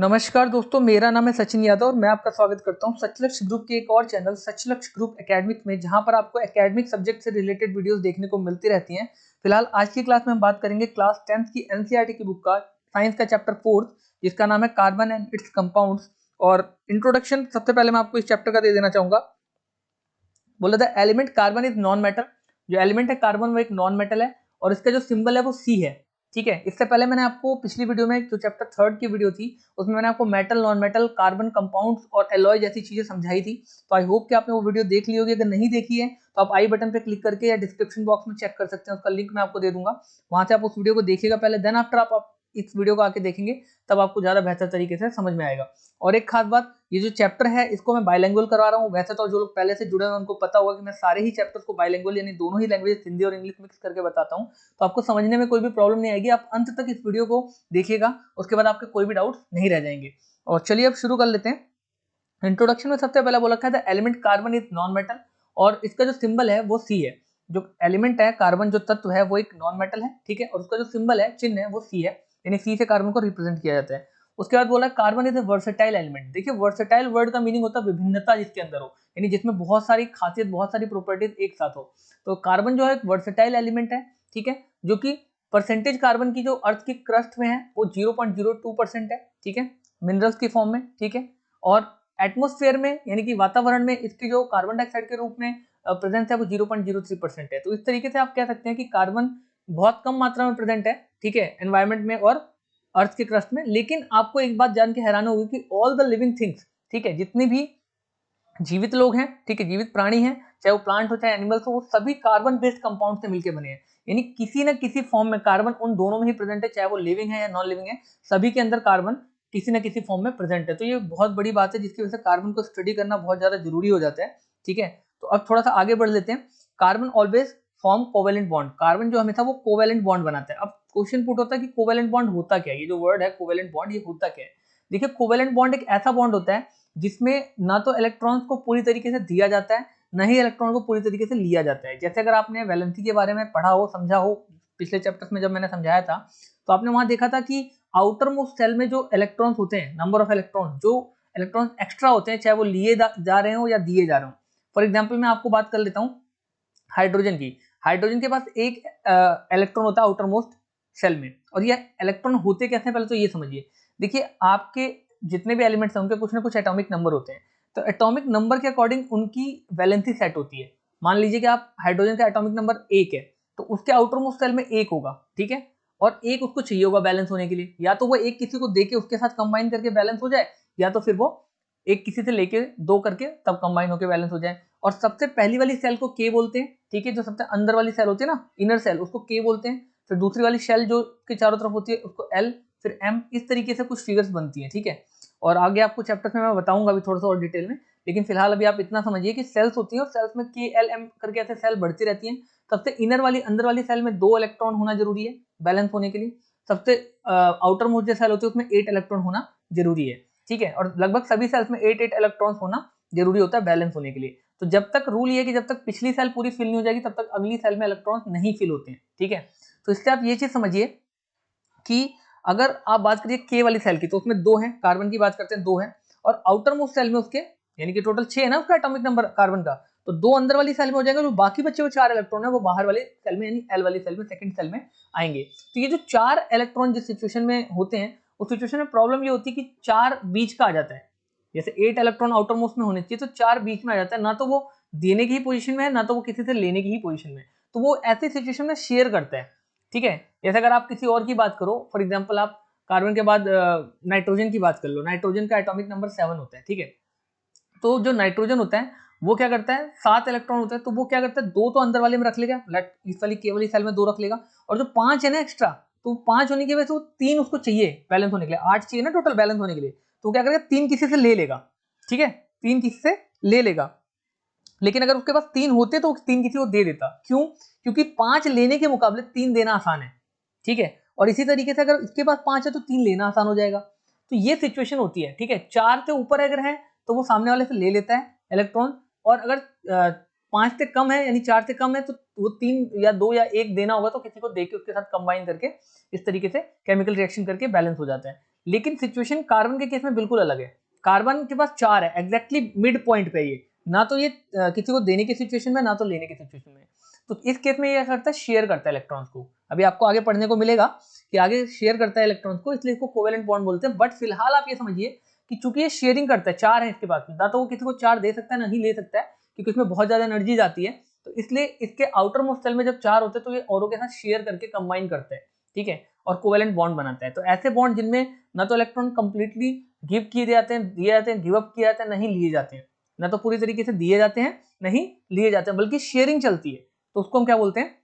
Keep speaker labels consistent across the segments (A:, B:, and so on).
A: नमस्कार दोस्तों, मेरा नाम है सचिन यादव और मैं आपका स्वागत करता हूं सचलक्ष्य ग्रुप के एक और चैनल सचलक्ष्य ग्रुप एकेडमिक में, जहां पर आपको एकेडमिक सब्जेक्ट से रिलेटेड वीडियोस देखने को मिलती रहती हैं। फिलहाल आज की क्लास में हम बात करेंगे क्लास 10th की एनसीईआरटी की बुक का साइंस का चैप्टर 4 जिसका नाम है कार्बन एंड इट्स कंपाउंड्स। और इंट्रोडक्शन सबसे पहले मैं आपको इस चैप्टर का दे देना चाहूंगा। बोला था element carbon is non metal. जो एलिमेंट है कार्बन वो एक नॉन मेटल है और इसका जो सिंबल है वो सी है। ठीक है, इससे पहले मैंने आपको पिछली वीडियो में जो चैप्टर 3 की वीडियो थी उसमें मैंने आपको metal, non metal, carbon compounds और एलॉय जैसी चीजें समझाई थी। तो आई होप कि आपने वो वीडियो देख ली होगी। अगर नहीं देखी है तो आप आई बटन पे क्लिक करके या डिस्क्रिप्शन बॉक्स में चेक कर सकते हैं, उसका लिंक मैं आपको दे दूंगा। वहां से आप उस वीडियो को देखिएगा पहले, देन आफ्टर आप इस वीडियो को आके देखेंगे, तब आपको ज्यादा बेहतर तरीके से समझ में आएगा। और एक खास बात, ये जो चैप्टर है इसको मैं बाइलैंग्वेज करवा रहा हूँ। वैसे तो जो लोग पहले से जुड़े हैं उनको पता होगा कि मैं सारे ही चैप्टर्स को बाइलैंग्वेज यानी दोनों ही लैंग्वेज हिंदी और इंग्लिश मिक्स करके बताता हूँ, तो आपको समझने में कोई भी प्रॉब्लम नहीं आएगी। आप अंत तक इस वीडियो को देखिएगा, उसके बाद आपके कोई भी डाउट नहीं रह जाएंगे। और चलिए अब शुरू कर लेते हैं। इंट्रोडक्शन में सबसे पहले बोला था element carbon is non metal और इसका जो सिंबल है वो सी है। जो एलिमेंट है कार्बन, जो तत्व है वो एक नॉन मेटल है, ठीक है, और उसका जो सिंबल है, चिन्ह है, वो सी है, यानी सी से कार्बन को रिप्रेजेंट किया जाता है। उसके बाद बोला carbon is a versatile element. देखिए, वर्सेटाइल वर्ड का मीनिंग होता है विभिन्नता जिसके अंदर हो, यानी जिसमें बहुत सारी खासियत, बहुत सारी प्रॉपर्टीज एक साथ हो। तो कार्बन जो है एक वर्सेटाइल एलिमेंट है, ठीक है, जो कि परसेंटेज कार्बन की जो अर्थ की क्रस्ट में है वो 0.02% है, ठीक है, मिनरल्स की फॉर्म में, ठीक है। और एटमोस्फेयर में यानी कि वातावरण में इसकी जो कार्बन डाइऑक्साइड के रूप में प्रेजेंस है वो 0.03% है। तो इस तरीके से आप कह सकते हैं कि कार्बन बहुत कम मात्रा में प्रेजेंट है, ठीक है, एनवायरमेंट में और अर्थ के क्रस्ट में। लेकिन आपको एक बात जान के हैरान होगी कि ऑल द लिविंग थिंग्स, ठीक है, जितनी भी जीवित लोग हैं, ठीक है, जीवित प्राणी हैं, चाहे वो प्लांट हो चाहे एनिमल्स हो, वो सभी कार्बन बेस्ड कंपाउंड से मिलकर बने हैं। यानी किसी न किसी फॉर्म में कार्बन उन दोनों में ही प्रेजेंट है, चाहे वो लिविंग है या नॉन लिविंग है, सभी के अंदर कार्बन किसी न किसी फॉर्म में प्रेजेंट है। तो ये बहुत बड़ी बात है जिसकी वजह से कार्बन को स्टडी करना बहुत ज्यादा जरूरी हो जाता है, ठीक है। तो अब थोड़ा सा आगे बढ़ लेते हैं। Carbon always form covalent bond. Carbon जो हमेशा वो कोवेलेंट बॉन्ड बनाता है। अब क्वेश्चन पुट होता है कि कोवेलेंट बॉन्ड होता क्या है, ये जो वर्ड है कोवेलेंट बॉन्ड, ये होता क्या है। देखिए, कोवेलेंट बॉन्ड एक ऐसा बॉन्ड होता है जिसमें ना तो इलेक्ट्रॉन्स को पूरी तरीके से दिया जाता है, ना ही इलेक्ट्रॉन को पूरी तरीके से लिया जाता है। जैसे अगर आपने वैलेंसी के बारे में पढ़ा हो, समझा हो, पिछले चैप्टर्स में जब मैंने समझाया था, तो आपने वहां देखा था कि आउटर मोस्ट सेल में जो इलेक्ट्रॉन्स होते हैं, नंबर ऑफ इलेक्ट्रॉन, जो इलेक्ट्रॉन्स एक्स्ट्रा होते हैं, चाहे वो लिए जा रहे हो या दिए जा रहे हो। फॉर एग्जाम्पल मैं आपको बात कर लेता हूँ हाइड्रोजन की। हाइड्रोजन के पास एक इलेक्ट्रॉन होता है आउटर मोस्ट सेल में। और ये इलेक्ट्रॉन होते कैसे हैं पहले तो ये समझिए। देखिए, आपके जितने भी एलिमेंट्स हैं उनके कुछ ना कुछ एटॉमिक नंबर होते हैं। तो एटॉमिक नंबर के अकॉर्डिंग उनकी वैलेंसी सेट होती है। मान लीजिए कि आप हाइड्रोजन का एटॉमिक नंबर 1 है, तो उसके आउटर मोस्ट सेल में 1 होगा, ठीक है, और 1 उसको चाहिए होगा बैलेंस होने के लिए। या तो वो 1 किसी को देके उसके साथ कंबाइन करके बैलेंस हो जाए, या तो फिर वो 1 किसी से लेके 2 करके तब कंबाइन होकर बैलेंस हो जाए। और सबसे पहली वाली सेल को के बोलते हैं, ठीक है, जो सबसे अंदर वाली सेल होती है ना, इनर सेल, उसको के बोलते हैं। फिर दूसरी वाली शेल जो के चारों तरफ होती है उसको एल, फिर एम, इस तरीके से कुछ फिगर्स बनती है, ठीक है। और आगे आपको चैप्टर्स में मैं बताऊंगा अभी थोड़ा सा और डिटेल में, लेकिन फिलहाल अभी आप इतना समझिए कि सेल्स होती हैं और सेल्स में के एल एम करके ऐसे सेल बढ़ती रहती हैं। सबसे इनर वाली, अंदर वाली सेल में 2 इलेक्ट्रॉन होना जरूरी है बैलेंस होने के लिए। सबसे आउटर मोस्ट जो सेल होती है उसमें 8 इलेक्ट्रॉन होना जरूरी है, ठीक है। और लगभग सभी सेल्स में 8 इलेक्ट्रॉन्स होना जरूरी होता है बैलेंस होने के लिए। तो जब तक रूल ये है कि जब तक पिछली सेल पूरी फिल नहीं हो जाएगी तब तक अगली सेल में इलेक्ट्रॉन्स नहीं फिल होते हैं, ठीक है। तो इससे आप ये चीज समझिए कि अगर आप बात करिए के वाली सेल की, तो उसमें 2 हैं, कार्बन की बात करते हैं 2 है, और आउटर मोस्ट सेल में उसके यानी कि टोटल 6 है ना उसका एटॉमिक नंबर कार्बन का, तो 2 अंदर वाली सेल में हो जाएगा, जो बाकी बचे हुए 4 इलेक्ट्रॉन है वो बाहर वाले सेल में यानी एल वाली सेल में, सेकंड सेल में आएंगे। तो ये जो 4 इलेक्ट्रॉन जिस सिचुएशन में होते हैं उस सिचुएशन में प्रॉब्लम ये होती है कि 4 बीच का आ जाता है। जैसे 8 इलेक्ट्रॉन आउटर मोस्ट में होने चाहिए, तो 4 बीच में आ जाता है, ना तो वो देने की ही पोजीशन में है, ना तो वो किसी से लेने की ही पोजीशन में है। तो वो ऐसी सिचुएशन में शेयर करता है, ठीक है। जैसे अगर आप किसी और की बात करो, फॉर एग्जांपल आप कार्बन के बाद नाइट्रोजन की बात कर लो। नाइट्रोजन का एटॉमिक नंबर 7 होता है, ठीक है। तो जो नाइट्रोजन होता है वो क्या करता है, 7 इलेक्ट्रॉन होता है, तो वो क्या करता है, 2 तो अंदर वाले में रख लेगा, इस वाली केवल सेल में 2 रख लेगा, और जो 5 है ना एक्स्ट्रा, तो 5 होने की वजह से वो 3 उसको चाहिए बैलेंस होने के लिए, 8 चाहिए ना टोटल बैलेंस होने के लिए। तो क्या करेगा, 3 किसी से ले लेगा, ठीक है, 3 किसी से ले लेगा। लेकिन अगर उसके पास 3 होते तो 3 किसी को दे देता। क्यों? क्योंकि 5 लेने के मुकाबले 3 देना आसान है, ठीक है। और इसी तरीके से अगर इसके पास 5 है तो 3 लेना आसान हो जाएगा। तो ये सिचुएशन होती है, ठीक है। 4 से ऊपर अगर है तो वो सामने वाले से ले लेता है इलेक्ट्रॉन, और अगर 5 से कम है यानी 4 से कम है तो वो 3 या 2 या 1 देना होगा, तो किसी को देके उसके साथ कंबाइन करके इस तरीके से केमिकल रिएक्शन करके बैलेंस हो जाता है। लेकिन सिचुएशन कार्बन के केस में बिल्कुल अलग है। कार्बन के पास 4 है, एग्जैक्टली मिड पॉइंट पे ये, ना तो ये किसी को देने की सिचुएशन में, ना तो लेने की सिचुएशन में। तो इस केस में ये करता है, शेयर करता है इलेक्ट्रॉन्स को। अभी आपको आगे पढ़ने को मिलेगा कि आगे शेयर करता है इलेक्ट्रॉन्स को, इसलिए इसको कोवेलेंट बॉन्ड बोलते हैं। बट फिलहाल आप ये समझिए कि चूंकि ये शेयरिंग करता है, 4 है इसके पास, ना तो वो किसी को 4 दे सकता है, नहीं ले सकता है, क्योंकि उसमें बहुत ज्यादा एनर्जी जाती है। तो इसलिए इसके आउटर मोस्ट सेल में जब 4 होते हैं तो ये औरों के साथ शेयर करके कंबाइन करता है, ठीक है, और कोवेलेंट बॉन्ड बनाता है। तो ऐसे बॉन्ड जिनमें ना तो इलेक्ट्रॉन कंप्लीटली गिव किए जाते हैं, दिए जाते हैं, गिव अप किए जाते हैं, नहीं लिए जाते हैं, ना तो पूरी तरीके से दिए जाते हैं, नहीं लिए जाते हैं, बल्कि शेयरिंग चलती है, तो उसको हम क्या बोलते हैं,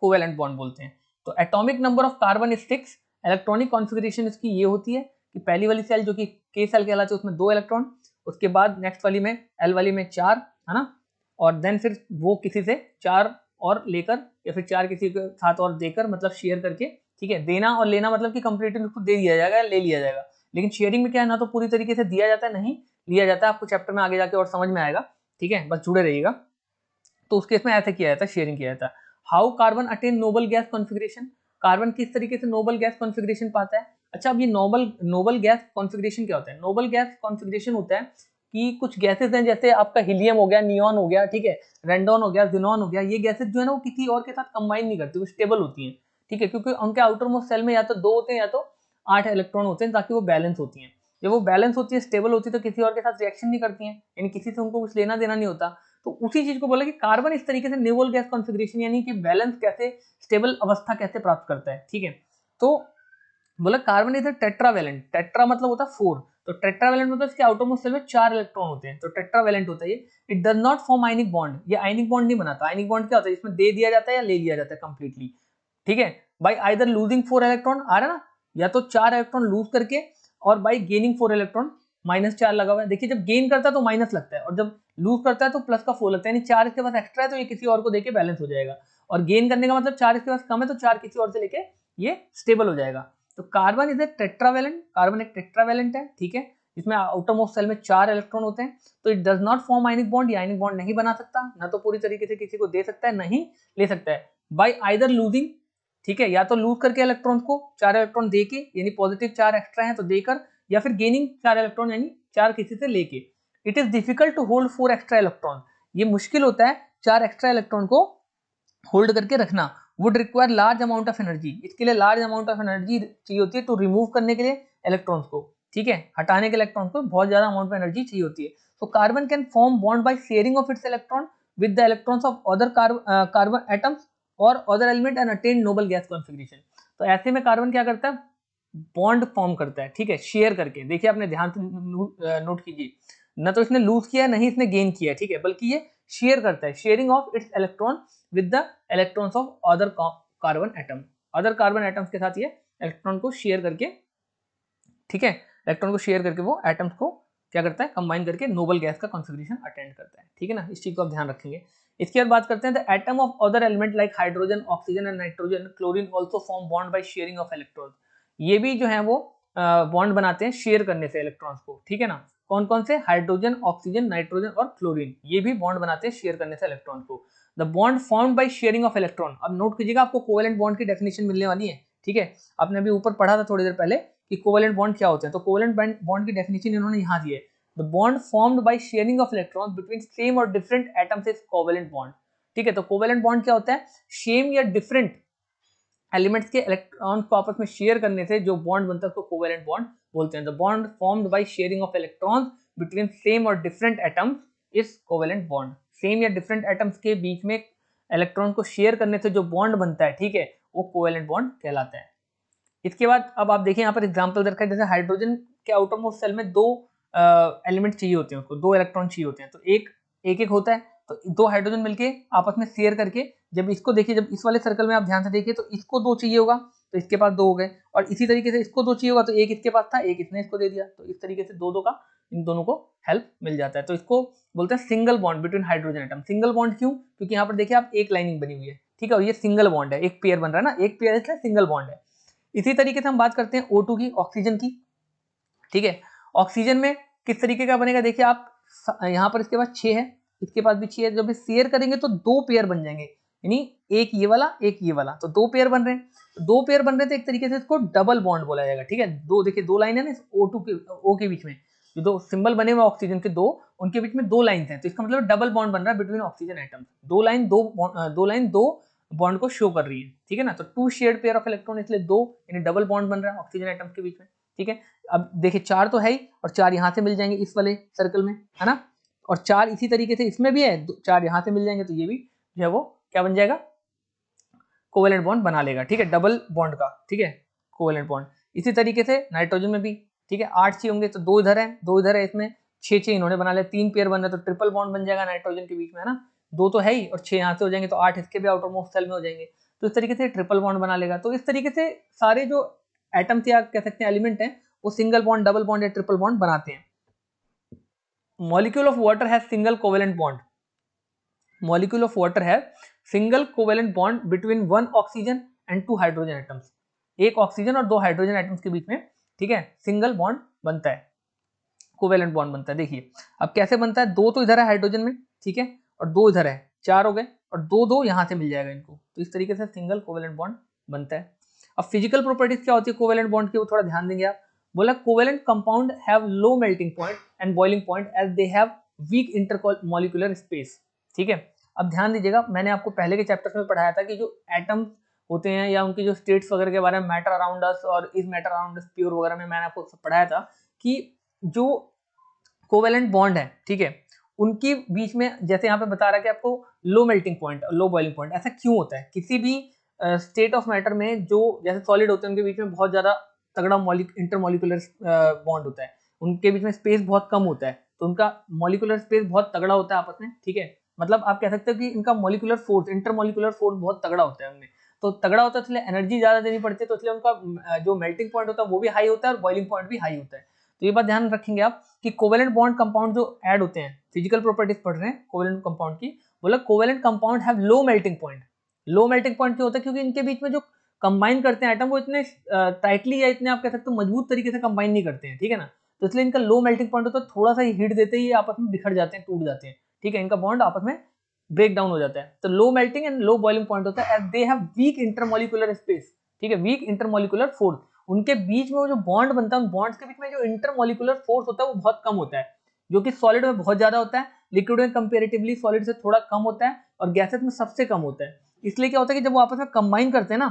A: कोवेलेंट बॉन्ड बोलते हैं। तो atomic number of carbon is 6। Electronic configuration इसकी ये होती है कि पहली वाली सेल जो कि के सेल कहलाती है उसमें 2 इलेक्ट्रॉन, उसके बाद नेक्स्ट वाली में एल वाली में 4, है ना, और देन फिर वो किसी से 4 और लेकर, या फिर 4 किसी के साथ और देकर, मतलब शेयर करके, ठीक है, देना और लेना मतलब कि कंप्लीटली उसको दे दिया जाएगा, ले लिया जाएगा। लेकिन शेयरिंग में क्या है, ना तो पूरी तरीके से दिया जाता है, नहीं लिया जाता है। आपको चैप्टर में आगे जाके और समझ में आएगा, ठीक है, बस जुड़े रहिएगा। तो उस केस में ऐसे किया जाता है, शेयरिंग किया जाता है। How carbon attain noble gas configuration, carbon किस तरीके से नोबल गैस कॉन्फ़िगरेशन पाता है। अच्छा, अब ये नोबल गैस कॉन्फ़िगरेशन क्या होता है। नोबल गैस कॉन्फ़िगरेशन होता है कि कुछ गैसेस हैं, जैसे आपका हीलियम हो गया, नियॉन हो गया, ठीक है, रेंडॉन हो गया, ज़िनॉन हो गया, ये गैसेस जो है ना वो किसी और के साथ कंबाइन नहीं करती, वो स्टेबल होती हैं, ठीक है, क्योंकि उनके आउटर मोस्ट सेल में या तो 2 होते हैं या तो 8 इलेक्ट्रॉन होते हैं, ताकि वो बैलेंस होती हैं। जब वो बैलेंस होती है, स्टेबल होती है, तो किसी और के साथ रिएक्शन नहीं करती हैं, यानी किसी से उनको कुछ लेना देना नहीं होता। तो उसी चीज को बोला कि कार्बन इस तरीके से नोबल गैस कॉन्फ़िगरेशन, यानी कि बैलेंस कैसे, स्टेबल अवस्था कैसे प्राप्त करता है, ठीक है। तो बोला कार्बन इज टेट्रावेलेंट, टेट्रा मतलब होता है 4, तो टेट्रावेलेंट मतलब इसके आउटरमोस्ट सेल में 4 इलेक्ट्रॉन होते हैं, तो टेट्रावेलेंट होता है ये। It does not form ionic bond, ये आयनिक बॉन्ड नहीं बनाता। आयनिक बॉन्ड क्या होता है, इसमें दे दिया जाता है या ले लिया जाता है कंप्लीटली, ठीक है, बाय आइदर लूजिंग 4 इलेक्ट्रॉन, आ रहा है ना, या तो 4 इलेक्ट्रॉन लूज करके, और बाय गेनिंग 4 इलेक्ट्रॉन, -4 लगा हुआ है, देखिए जब गेन करता है तो माइनस लगता है, और जब लूज करता है तो प्लस का 4 लगता है, यानी 4 इसके पास एक्स्ट्रा है तो ये किसी और को देके बैलेंस हो जाएगा, और गेन करने का मतलब 4 इसके पास कम है तो 4 किसी और से लेके ये स्टेबल हो जाएगा। तो carbon is a tetravalent, carbon एक टेट्रावेलेंट है, ठीक है, इसमें आउटर मोस्ट सेल में 4 इलेक्ट्रॉन होते हैं। तो it does not form ionic bond, ये आयनिक बॉन्ड नहीं बना सकता, ना तो पूरी तरीके से किसी को दे सकता है, नहीं ले सकता है। बाय आइदर लूजिंग, ठीक है, या तो लूज करके इलेक्ट्रॉन को 4 इलेक्ट्रॉन देके, यानी पॉजिटिव 4 एक्स्ट्रा है तो देकर, या फिर गेनिंग 4 इलेक्ट्रॉन, यानी 4 किसी से लेके। It is difficult to hold 4 extra electron, ये मुश्किल होता है 4 एक्स्ट्रा इलेक्ट्रॉन को होल्ड करके रखना। Would require large amount of energy, इसके लिए लार्ज अमाउंट ऑफ एनर्जी चाहिए होती है, टू रिमूव करने के लिए इलेक्ट्रॉन्स को, ठीक है, हटाने के इलेक्ट्रॉन को बहुत ज्यादा अमाउंट में एनर्जी चाहिए होती है। तो carbon can form bond by sharing of its electron with the electrons of other carbon atoms और other element and attain noble gas configuration. तो ऐसे में कार्बन क्या करता है, बॉन्ड फॉर्म करता है, ठीक है, शेयर करके। देखिए आपने ध्यान से नोट कीजिए, ना तो इसने लूज किया, नहीं इसने गेन किया, ठीक है, बल्कि ये शेयर करता है, sharing of its electron with the electrons of other carbon atom, other carbon atoms के साथ ये इलेक्ट्रॉन को शेयर करके, ठीक है, इलेक्ट्रॉन को शेयर करके वो एटम्स को क्या करता है, कंबाइन करके नोबल गैस का कॉन्फ़िगरेशन अटेंड करता है, ठीक है ना, इस चीज को आप ध्यान रखेंगे। इसके बाद बात करते हैं the atom of other element like hydrogen, oxygen and nitrogen, chlorine also form bond by sharing of electrons. ये भी जो है वो बॉन्ड बनाते हैं शेयर करने से इलेक्ट्रॉन्स को, ठीक है ना। कौन कौन से, हाइड्रोजन, ऑक्सीजन, नाइट्रोजन और क्लोरीन, ये भी बॉन्ड बनाते हैं शेयर करने से इलेक्ट्रॉन को। The bond formed by sharing of electron, अब नोट कीजिएगा, आपको कोवेलेंट बॉन्ड की डेफिनेशन मिलने वाली है, ठीक है, आपने अभी ऊपर पढ़ा था थोड़ी देर पहले कि कोवेलेंट बॉन्ड क्या होते हैं। तो कोवेलेंट बॉन्ड की डेफिनेशन इन्होंने यहाँ दी है, the bond formed by sharing of electrons between same और different atoms is covalent bond, ठीक है। तो कोवेलेंट बॉन्ड क्या होता है, सेम या डिफरेंट एलिमेंट्स के इलेक्ट्रॉन को आपस में शेयर करने से जो बॉन्ड बनता है उसको कोवेलेंट बॉन्ड बोलते हैं। The bond formed by sharing of electrons between same और different atoms is covalent bond, same या डिफरेंट एटम्स के बीच में इलेक्ट्रॉन को शेयर करने से जो बॉन्ड बनता है, ठीक है, वो कोवेलेंट बॉन्ड कहलाता है। इसके बाद अब आप देखिए यहाँ पर एग्जांपल रखा है, जैसे हाइड्रोजन के आउटर मोस्ट सेल में 2 एलिमेंट चाहिए होते हैं, उसको 2 इलेक्ट्रॉन चाहिए होते हैं, तो एक एक होता है, तो 2 हाइड्रोजन मिलके आपस में शेयर करके, जब इसको देखिए, जब इस वाले सर्कल में आप ध्यान से देखिए तो इसको 2 चाहिए होगा तो इसके पास 2 हो गए, और इसी तरीके से इसको 2 चाहिए होगा तो एक इसके पास था, एक इसने इसको दे दिया, तो इस तरीके से 2-2 का इन दोनों को हेल्प मिल जाता है। तो इसको बोलते हैं single bond between hydrogen atom. Single bond क्यों, क्योंकि यहाँ पर देखिए आप एक लाइनिंग बनी हुई है, ठीक है, और ये सिंगल बॉन्ड है, एक पेयर बन रहा है ना, एक पेयर इसलिए सिंगल बॉन्ड है। इसी तरीके से हम बात करते हैं O2 की, ऑक्सीजन की, ठीक है। ऑक्सीजन में किस तरीके का बनेगा, देखिए आप यहाँ पर इसके पास 6 है, इसके पास भी 6 है, जब शेयर करेंगे तो 2 पेयर बन जाएंगे, यानी एक ये वाला एक ये वाला, तो 2 पेयर बन रहे हैं। तो 2 पेयर बन रहे थे, एक तरीके से इसको डबल बॉन्ड बोला जाएगा, ठीक है। दो देखिए, 2 लाइन है ना O2 के O के बीच में, जो 2 सिंबल बने हुए ऑक्सीजन के 2, उनके बीच में 2 लाइंस हैं, तो इसका मतलब डबल बॉन्ड बन रहा है between oxygen atoms. 2 line 2 bond को शो कर रही है, ठीक है ना। तो 2 शेयर्ड पेयर ऑफ इलेक्ट्रॉन, इसलिए 2 यानी डबल बॉन्ड बन रहा है ऑक्सीजन एटम्स के बीच में, ठीक है। अब देखिए 4 तो है ही, और 4 यहाँ से मिल जाएंगे इस वाले सर्कल में, है ना। और 4 इसी तरीके से इसमें भी है, 4 यहाँ से मिल जाएंगे, तो ये भी जो है वो क्या बन जाएगा, कोवेलेंट बॉन्ड बना लेगा, ठीक है, डबल बॉन्ड का, ठीक है, कोवेलेंट बॉन्ड। इसी तरीके से नाइट्रोजन में भी, ठीक है, 8 चाहिए होंगे, तो 2 इधर है 2 इधर है, इसमें 6 इन्होंने बना लिया, 3 पेयर बन रहा है, तो ट्रिपल बॉन्ड बन जाएगा नाइट्रोजन के बीच में, है ना। 2 तो है ही, और 6 यहाँ से हो जाएंगे, तो 8 इसके भी आउटर मोस्ट सेल में हो जाएंगे, तो इस तरीके से ट्रिपल बॉन्ड बना लेगा। तो इस तरीके से सारे जो एटम या कह सकते हैं एलिमेंट है, वो सिंगल बॉन्ड, डबल बॉन्ड या ट्रिपल बॉन्ड बनाते हैं। Molecule of water has single covalent bond, molecule of water have single covalent bond between one oxygen and 2 hydrogen atoms। एक ऑक्सीजन और 2 हाइड्रोजन एटम्स के बीच में, ठीक है, सिंगल बॉन्ड बनता है, कोवेलेंट बॉन्ड बनता है। देखिए अब कैसे बनता है, 2 तो इधर है हाइड्रोजन में, ठीक है, और 2 इधर है, 4 हो गए, और 2 यहाँ से मिल जाएगा इनको, तो इस तरीके से सिंगल कोवेलेंट बॉन्ड बनता है। अब फिजिकल प्रॉपर्टीज क्या होती है कोवेलेंट बॉन्ड की, वो थोड़ा ध्यान देंगे आप। बोला covalent compound have low melting point and boiling point as they have weak intermolecular space, ठीक है। अब ध्यान दीजिएगा, मैंने आपको पहले के चैप्टर्स में पढ़ाया था कि जो एटम्स होते हैं या उनकी जो स्टेट्स वगैरह के बारे में, मैटर अराउंड अस और is matter around us pure वगैरह में, मैंने आपको पढ़ाया था कि जो कोवेलेंट बॉन्ड है, ठीक है, उनके बीच में, जैसे यहाँ पे बता रहा है कि आपको लो मेल्टिंग पॉइंट और लो बॉइलिंग पॉइंट, ऐसा क्यों होता है किसी भी स्टेट ऑफ मैटर में, जो जैसे सॉलिड होते हैं उनके बीच में बहुत ज्यादा तगड़ा इंटरमॉलिक्यूलर बॉन्ड होता है, उनके बीच में स्पेस बहुत कम होता है, तो उनका मॉलिक्यूलर स्पेस बहुत तगड़ा होता है आपस में, ठीक है। मतलब आप कह सकते हो कि इनका मॉलिक्यूलर फोर्स, इंटरमॉलिक्यूलर फोर्स बहुत तगड़ा होता है उनमें, तो तगड़ा होता है इसलिए एनर्जी ज्यादा देनी पड़ती है, तो इसलिए उनका जो मेल्टिंग पॉइंट होता है वो भी हाई होता है और बॉइलिंग पॉइंट भी हाई होता है। तो ये बात ध्यान रखेंगे आप कि कोवेलेंट बॉन्ड कंपाउंड जो ऐड होते हैं, फिजिकल प्रॉपर्टीज पढ़ रहे हैं कोवेलेंट कंपाउंड की, बोला covalent compound have low melting point. Low melting point क्यों होता है, क्योंकि इनके बीच में जो कंबाइन करते हैं एटम, वो इतने टाइटली या इतने आप कह सकते हो मजबूत तरीके से कंबाइन नहीं करते हैं, ठीक है ना। तो इसलिए इनका लो मेल्टिंग पॉइंट होता है, थोड़ा सा ही हिट देते ही आपस में बिखर जाते हैं, टूट जाते हैं, ठीक है, इनका बॉन्ड आपस में ब्रेक डाउन हो जाता है। तो low melting and low boiling point होता है, as they have weak intermolecular space, ठीक है, वीक इंटरमॉलिक्यूलर फोर्स, उनके बीच में वो जो बॉन्ड बनता है, उन बॉन्ड्स के बीच में जो इंटरमॉलिक्यूलर फोर्स होता है वो बहुत कम होता है, जो कि सॉलिड में बहुत ज्यादा होता है, लिक्विड में कंपेरेटिवली सॉलिड से थोड़ा कम होता है, और गैसेस में सबसे कम होता है। इसलिए क्या होता है कि जब वो आपस में कंबाइन करते हैं ना,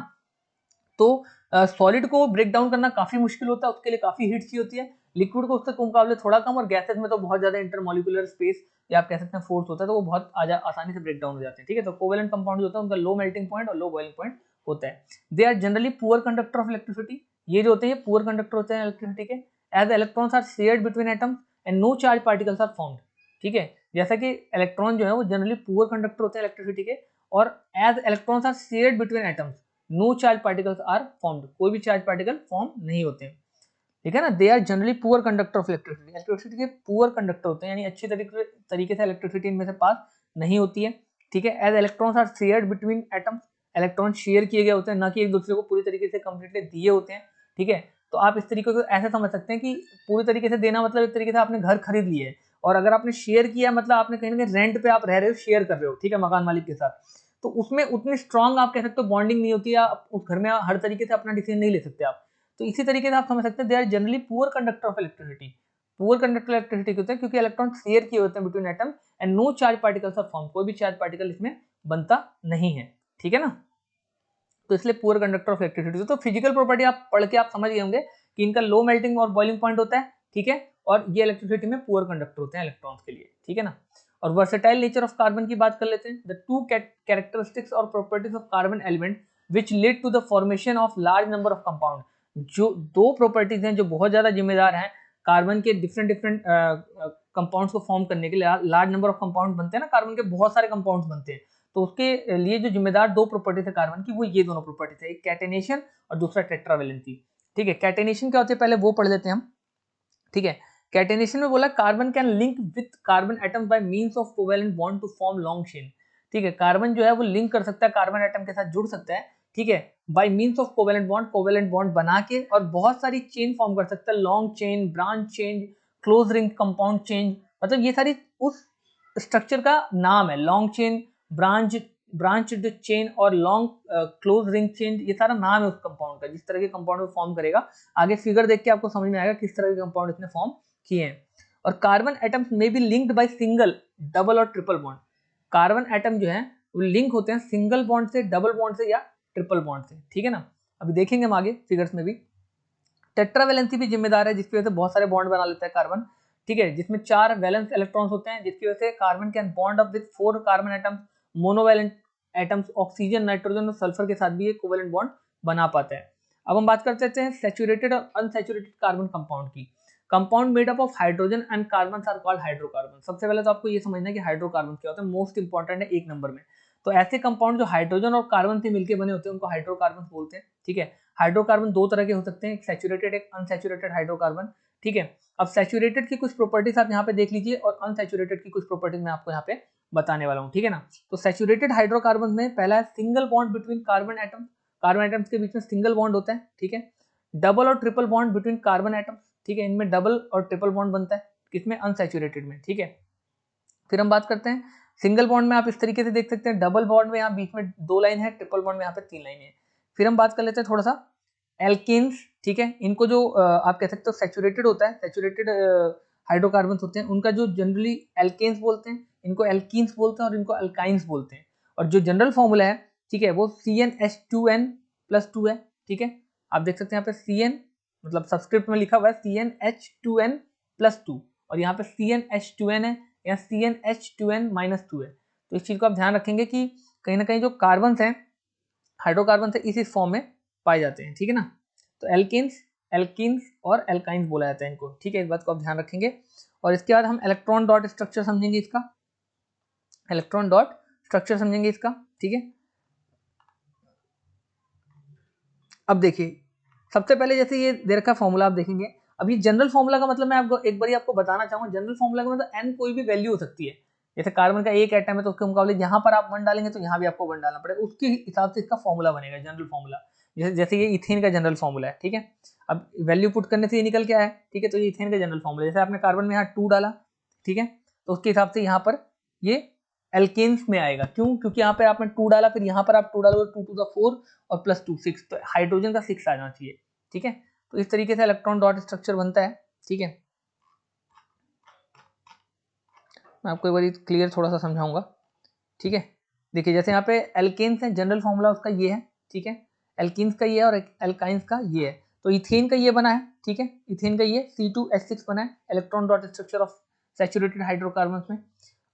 A: तो सॉलिड को ब्रेक डाउन करना काफी मुश्किल होता है, उसके लिए काफी हीट चाहिए होती है, लिक्विड को उसके मुकाबले थोड़ा कम, और गैसेस में तो बहुत ज्यादा इंटरमॉलिक्यूलर स्पेस या आप कह सकते हैं फोर्स होता है, तो वो बहुत आसानी से ब्रेक डाउन हो जाते हैं, ठीक है। तो कोवेलेंट कंपाउंड होता है उनका लो मेल्टिंग पॉइंट और लो बॉइलिंग पॉइंट होता है। They are generally poor conductor of electricity, ये जो होते हैं पुअर कंडक्टर होते हैं इलेक्ट्रिसिटी के, as electrons are shared between atoms and no charge particles are formed, ठीक है। जैसा कि इलेक्ट्रॉन जो है वो जनरली पुअर कंडक्टर होते हैं इलेक्ट्रिसिटी के, और as electrons are shared between atoms no charge particles are formed, कोई भी चार्ज पार्टिकल फॉर्म नहीं होते हैं, ठीक है ना। They are generally poor conductor of electricity, electricity के पुअर कंडक्टर होते हैं, यानी अच्छी तरीके से इलेक्ट्रिसिटी इनमें से पास नहीं होती है, ठीक है। As electrons are shared between atoms, electron share किए गए होते हैं, ना कि एक दूसरे को पूरी तरीके से कंप्लीटली दिए होते हैं, ठीक है। तो आप इस तरीके को ऐसे समझ सकते हैं कि पूरी तरीके से देना मतलब एक तरीके से आपने घर खरीद लिया है, और अगर आपने शेयर किया मतलब आपने कहीं ना कहीं रेंट पे आप रह रहे हो, शेयर कर रहे हो, ठीक है, मकान मालिक के साथ, तो उसमें उतनी स्ट्रांग आप कह सकते हो बॉन्डिंग नहीं होती, या उस घर में हर तरीके से अपना डिसीजन नहीं ले सकते आप। तो इसी तरीके से आप समझ सकते हैं they are generally poor conductor of electricity, poor conductor electricity होते हैं क्योंकि इलेक्ट्रॉन शेयर किए होते हैं between atom and no charge particles are form, कोई भी चार्ज पार्टिकल इसमें बनता नहीं है, ठीक है ना। तो इसलिए पुअर कंडक्टर ऑफ इलेक्ट्रिसिटी। तो फिजिकल प्रॉपर्टी आप पढ़ के आप समझ गए होंगे कि इनका लो मेल्टिंग और बॉइलिंग पॉइंट होता है, ठीक है, और ये इलेक्ट्रिसिटी में पुअर कंडक्टर होते हैं इलेक्ट्रॉन्स के लिए, ठीक है ना। और वर्सेटाइल नेचर ऑफ कार्बन की बात कर लेते हैं। द टू कैरेक्टरिस्टिक्स और properties of carbon element which lead to the formation of large number of compound, जो 2 प्रॉपर्टीज हैं जो बहुत ज्यादा जिम्मेदार हैं कार्बन के डिफरेंट डिफरेंट कंपाउंड्स को फॉर्म करने के लिए, लार्ज नंबर ऑफ कंपाउंड बनते हैं ना, कार्बन के बहुत सारे कंपाउंड्स बनते हैं, तो उसके लिए जो जिम्मेदार 2 प्रॉपर्टीज है कार्बन की, वो ये दोनों प्रॉपर्टीज है, एक कैटेनेशन और दूसरा टेट्रावेलेंसी, ठीक है। कैटेनेशन क्या होती है पहले वो पढ़ लेते हैं हम, ठीक है। कैटेनेशन में बोला carbon can link with carbon atom by means of covalent bond to form long chain, ठीक है, कार्बन जो है वो लिंक कर सकता है कार्बन एटम के साथ, जुड़ सकता है, ठीक है, bye means of covalent bond बना के, और बहुत सारी चेन फॉर्म कर सकता है, long chain, branch chain, close ring compound chain, मतलब ये सारी उस स्ट्रक्चर का नाम है, long chain, branch branched chain और लॉन्ग क्लोज रिंग चेन, ये सारा नाम है उस कंपाउंड का, जिस तरह के कंपाउंड में फॉर्म करेगा। आगे फिगर देख के आपको समझ में आएगा किस तरह के कंपाउंड इसने फॉर्म किए हैं। और कार्बन एटम्स में be linked by single, double और ट्रिपल बॉन्ड। कार्बन एटम जो है वो लिंक होते हैं सिंगल बॉन्ड से, डबल बॉन्ड से या ट्रिपल बॉन्ड से, ठीक है ना। अभी देखेंगे हम आगे फिगर्स में भी। टेट्रावैलेंसी भी जिम्मेदार है, जिसकी वजह से बहुत सारे बॉन्ड बना लेता है कार्बन, ठीक है, जिसमें 4 वैलेंस इलेक्ट्रॉन्स होते हैं, जिसकी वजह से carbon can bond up with 4 carbon atoms, monovalent atoms oxygen, nitrogen और सल्फर के साथ भी एक कोवैलेंट बॉन्ड बना पाता है। अब हम बात करते हैं सैचुरेटेड और अनसैचुरेटेड कार्बन कंपाउंड की। Compound made up of hydrogen and carbon are called hydrocarbon. सबसे पहले तो आपको ये समझना है कि हाइड्रोकार्बन क्या होता है, मोस्ट इंपॉर्टेंट है 1 नंबर में। तो ऐसे कंपाउंड जो हाइड्रोजन और कार्बन से मिलकर बने होते हैं उनको हाइड्रोकार्बन बोलते हैं, ठीक है। हाइड्रोकार्बन 2 तरह के हो सकते हैं, एक सैचुरेटेड एक अनसैचुरेटेड हाइड्रोकार्बन, ठीक है। अब सैचुरेटेड की कुछ प्रॉपर्टीज आप यहाँ पे देख लीजिए और अनसैचुरेटेड की कुछ प्रॉपर्टीज मैं आपको यहाँ पे बताने वाला हूँ, ठीक है ना। तो सैचुरेटेड हाइड्रोकार्बन में पहला है single bond between carbon atom, carbon atoms के बीच में सिंगल बॉन्ड होता है, ठीक है। डबल और triple bond between carbon atoms, ठीक है, इनमें डबल और ट्रिपल बॉन्ड बनता है, किसमें, अनसैचुरेटेड में, ठीक है। फिर हम बात करते हैं सिंगल बॉन्ड में, आप इस तरीके से देख सकते हैं, डबल बॉन्ड में यहाँ बीच में 2 लाइन है, ट्रिपल बॉन्ड में यहाँ पे 3 लाइन है। फिर हम बात कर लेते हैं थोड़ा सा एल्केन्स, ठीक है। इनको जो आप कह सकते हो सैचुरेटेड होता है, सैचुरेटेड हाइड्रोकार्बन होते हैं, उनका जो जनरली एल्केन्स बोलते हैं, इनको एल्कीन्स बोलते हैं और इनको अल्काइंस बोलते हैं। और जो जनरल फॉर्मूला है, ठीक है, वो CnH2n+2 है, ठीक है। आप देख सकते हैं यहाँ पे Cn मतलब सबस्क्रिप्ट में लिखा हुआ है CnH2n+2 और यहाँ पे CnH2n है या CnH2n-2 है। तो इस चीज को आप ध्यान रखेंगे कि कहीं ना कहीं जो कार्बन है, हाइड्रोकार्बन है, इसी फॉर्म में पाए जाते हैं, ठीक है ना। तो एल्केन्स, एल्कीन्स और एल्काइंस बोला जाता है इनको, ठीक है, इस बात को आप ध्यान रखेंगे। और इसके बाद हम इलेक्ट्रॉन डॉट स्ट्रक्चर समझेंगे इसका, इलेक्ट्रॉन डॉट स्ट्रक्चर समझेंगे इसका, ठीक है। अब देखिए सबसे पहले जैसे ये दे रखा फॉर्मूला आप देखेंगे, अब ये जनरल फॉर्मूला का मतलब मैं आपको एक बार आपको बताना चाहूंगा, जनरल फॉर्मूला का मतलब n कोई भी वैल्यू हो सकती है। जैसे कार्बन का एक एटम है तो उसके मुकाबले यहाँ पर आप 1 डालेंगे तो यहाँ भी आपको 1 डालना पड़ेगा, उसके हिसाब से इसका फॉर्मूला बनेगा, जनरल फॉर्मूला। जैसे ये इथेन का जनरल फॉर्मूला है, ठीक है। अब वैल्यू पुट करने से ये निकल के आया, ठीक है, तो ये इथेन का जनरल फॉर्मूला, जैसे आपने कार्बन में यहाँ 2 डाला, ठीक है, तो उसके हिसाब से यहाँ पर ये एल्केन्स में आएगा। क्यों? क्योंकि यहाँ पे आपने 2 डाला, फिर यहाँ पर आप 2 डालोगे, 2 to the 4 और +2 6, तो हाइड्रोजन का 6 आ जाना चाहिए, ठीक है। तो इस तरीके से इलेक्ट्रॉन डॉट स्ट्रक्चर बनता है, ठीक है। मैं आपको एक बार क्लियर थोड़ा सा समझाऊंगा, ठीक है। देखिए जैसे यहाँ पे एल्केन्स है, जनरल फॉर्मूला उसका ये है, ठीक है, एल्कीन्स का ये है और एल्काइंस का ये है। तो इथेन का ये बना है, ठीक है, इथेन का ये C2H6 बना है, electron dot structure of saturated hydrocarbon में।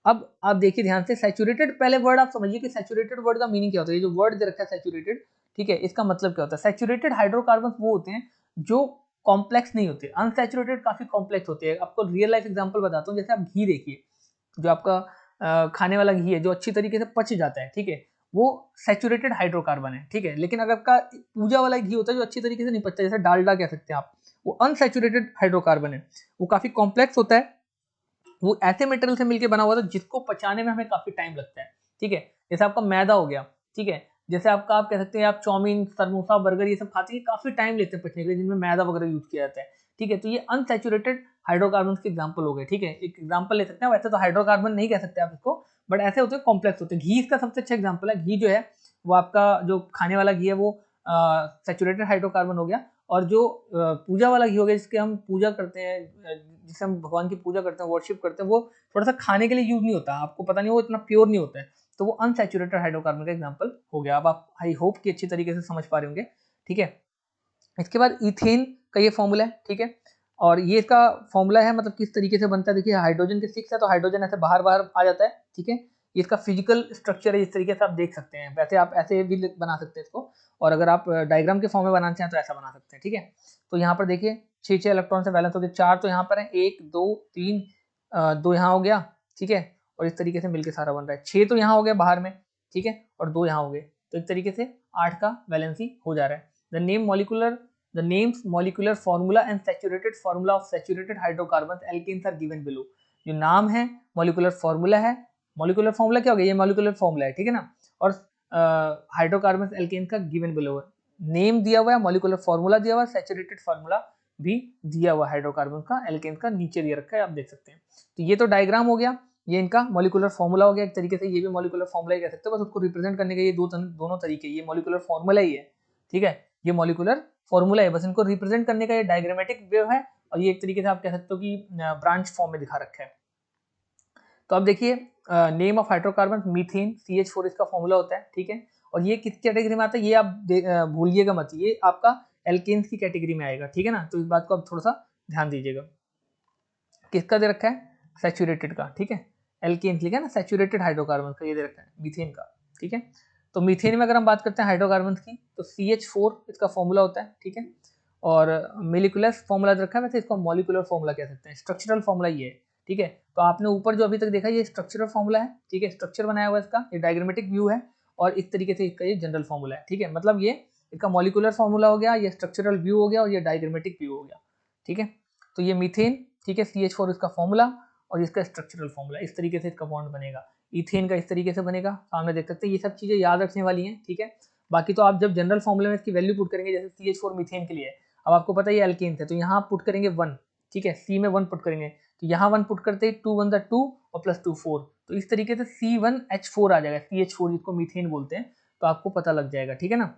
A: अब आप देखिए ध्यान से, सैचुरेटेड, पहले वर्ड आप समझिए कि सैचुरेटेड वर्ड का मीनिंग क्या होता है। ये जो वर्ड दे रखा है सैचुरेटेड, ठीक है, इसका मतलब क्या होता है। सैचुरेटेड हाइड्रोकार्बन वो होते हैं जो कॉम्प्लेक्स नहीं होते, अनसैचुरेटेड काफी कॉम्प्लेक्स होते हैं। आपको रियल लाइफ एग्जांपल बताता हूँ, जैसे आप घी देखिए, जो आपका खाने वाला घी है जो अच्छी तरीके से पच जाता है, ठीक है, वो सैचुरेटेड हाइड्रोकार्बन है, ठीक है। लेकिन अगर आपका पूजा वाला घी होता है जो अच्छी तरीके से नहीं पचता, जैसे डालडा कह सकते हैं आप, वो अनसैचुरेटेड हाइड्रोकार्बन है, वो काफी कॉम्प्लेक्स होता है, वो ऐसे मेटेरियल से मिलकर बना हुआ था जिसको पचाने में हमें काफी टाइम लगता है, ठीक है। जैसे आपका मैदा हो गया, ठीक है, जैसे आपका आप कह सकते हैं आप चाउमीन, समोसा, बर्गर ये सब खाते हैं, काफी टाइम लेते हैं पचने के लिए, जिनमें मैदा वगैरह यूज किया जाता है, ठीक है। तो ये अनसैचुरेटेड हाइड्रोकार्बन के एग्जाम्पल हो गए, ठीक है, एक एग्जाम्पल ले सकते हैं। वैसे तो हाइड्रोकार्बन नहीं कह सकते आप इसको, बट ऐसे होते हैं, कॉम्प्लेक्स होते हैं। घी इसका सबसे अच्छा एग्जाम्पल है। घी जो है वो आपका जो खाने वाला घी है वो सैचुरेटेड हाइड्रोकार्बन हो गया, और जो पूजा वाला घी हो गया जिसके हम पूजा करते हैं, जिससे हम भगवान की पूजा करते हैं, वर्शिप करते हैं, वो थोड़ा सा खाने के लिए यूज नहीं होता, आपको पता नहीं, वो इतना प्योर नहीं होता है, तो वो अनसैचुरेटेड हाइड्रोकार्बन का एग्जांपल हो गया। अब आप आई होप कि अच्छी तरीके से समझ पा रहे होंगे, ठीक है। इसके बाद इथेन का ये फॉर्मूला है, ठीक है, और ये इसका फॉर्मूला है, मतलब किस तरीके से बनता है। देखिए हाइड्रोजन के 6 है तो हाइड्रोजन ऐसे बाहर बाहर आ जाता है, ठीक है। ये इसका फिजिकल स्ट्रक्चर है, इस तरीके से आप देख सकते हैं। वैसे आप ऐसे भी बना सकते हैं इसको, और अगर आप डायग्राम के फॉर्म में बनाना चाहें तो ऐसा बना सकते हैं, ठीक है। तो यहाँ पर देखिए 6 इलेक्ट्रॉन से बैलेंस हो गए, 4 तो यहाँ पर है, 1 2 3 2 यहाँ हो गया, ठीक है, और इस तरीके से मिलकर सारा बन रहा है। 6 तो यहाँ हो गया बाहर में, ठीक है, और 2 यहाँ हो गए, तो इस तरीके से 8 का वैलेंसी हो जा रहा है। The names, molecular formula and saturated formula of saturated hydrocarbons alkenes are given below। जो नाम है, molecular formula है, molecular formula क्या हो गया, ये molecular formula है, ठीक है ना, और हाइड्रोकार्बन एल्केन का गिवन बिलो है, नेम दिया हुआ है, molecular formula दिया हुआ है, सैचुरेटेड formula भी दिया हुआ है हाइड्रोकार्बन का, एल्केन का नीचे दिया रखा है, आप देख सकते हैं। तो ये तो डायग्राम हो गया। ये इनका मॉलिक्यूलर फॉर्मूला हो गया एक तरीके से, ये भी मॉलिक्यूलर फॉर्मूला ही कह सकते हो, बस उसको रिप्रेजेंट करने के ये दोनों तरीके, ये मॉलिक्यूलर फॉर्मूला ही है, ठीक है, ये मॉलिक्यूलर फॉर्मूला है, बस इनको रिप्रेजेंट करने का ये डायग्रामेटिक वे है, और ये एक तरीके से आप कह सकते हो कि ब्रांच फॉर्म में दिखा रखा है। तो अब देखिए name of hydrocarbon methane CH4 इसका फॉर्मूला होता है, ठीक है, और ये किस कैटेगरी में आता है ये आप भूलिएगा मत, ये आपका एल्केन्स की कैटेगरी में आएगा, ठीक है ना, तो इस बात को आप थोड़ा सा ध्यान दीजिएगा। किसका दे रखा है, सैचुरेटेड का, ठीक है, एल्केन्स लिखा है ना, सैचुरेटेड हाइड्रोकार्बन का ये दे रखा है मीथेन का, ठीक है। तो मीथेन में अगर हम बात करते हैं हाइड्रोकार्बन की तो CH4 इसका फॉर्मूला होता है, ठीक है, और मोलिकुलर फॉर्मूला रखा है, वैसे इसको मॉलिक्यूलर फॉर्मूला कह सकते हैं, स्ट्रक्चरल फॉर्मूला ये है, ठीक है। तो आपने ऊपर जो अभी तक देखा ये स्ट्रक्चरल फॉर्मूला है, ठीक है, स्ट्रक्चर बनाया हुआ है इसका, ये डायग्रामेटिक व्यू है, और इस तरीके से इसका ये जनरल फॉर्मूला है, ठीक है, मतलब ये इसका मॉलिक्यूलर फॉर्मूला हो गया, ये स्ट्रक्चरल व्यू हो गया, और ये डायग्रामेटिक व्यू हो गया, ठीक है। तो ये मीथेन, ठीक है, CH4 इसका फॉर्मूला और इसका स्ट्रक्चरल फॉर्मूला, इस तरीके से इसका बॉन्ड बनेगा। इथेन का इस तरीके से बनेगा, सामने देख सकते हैं, ये सब चीजें याद रखने वाली हैं, ठीक है। बाकी तो आप जब जनरल फॉर्मूले में इसकी वैल्यू पुट करेंगे, जैसे CH4 मीथेन के लिए, अब आपको पता है ये एल्केन्स है, तो यहाँ आप पुट करेंगे 1, ठीक है, C में 1 पुट करेंगे, तो यहाँ 1 पुट करते ही 2 1 2 और +2 4, तो इस तरीके से C1H4 आ जाएगा, CH4 जिसको मीथेन बोलते हैं, तो आपको पता लग जाएगा, ठीक है ना।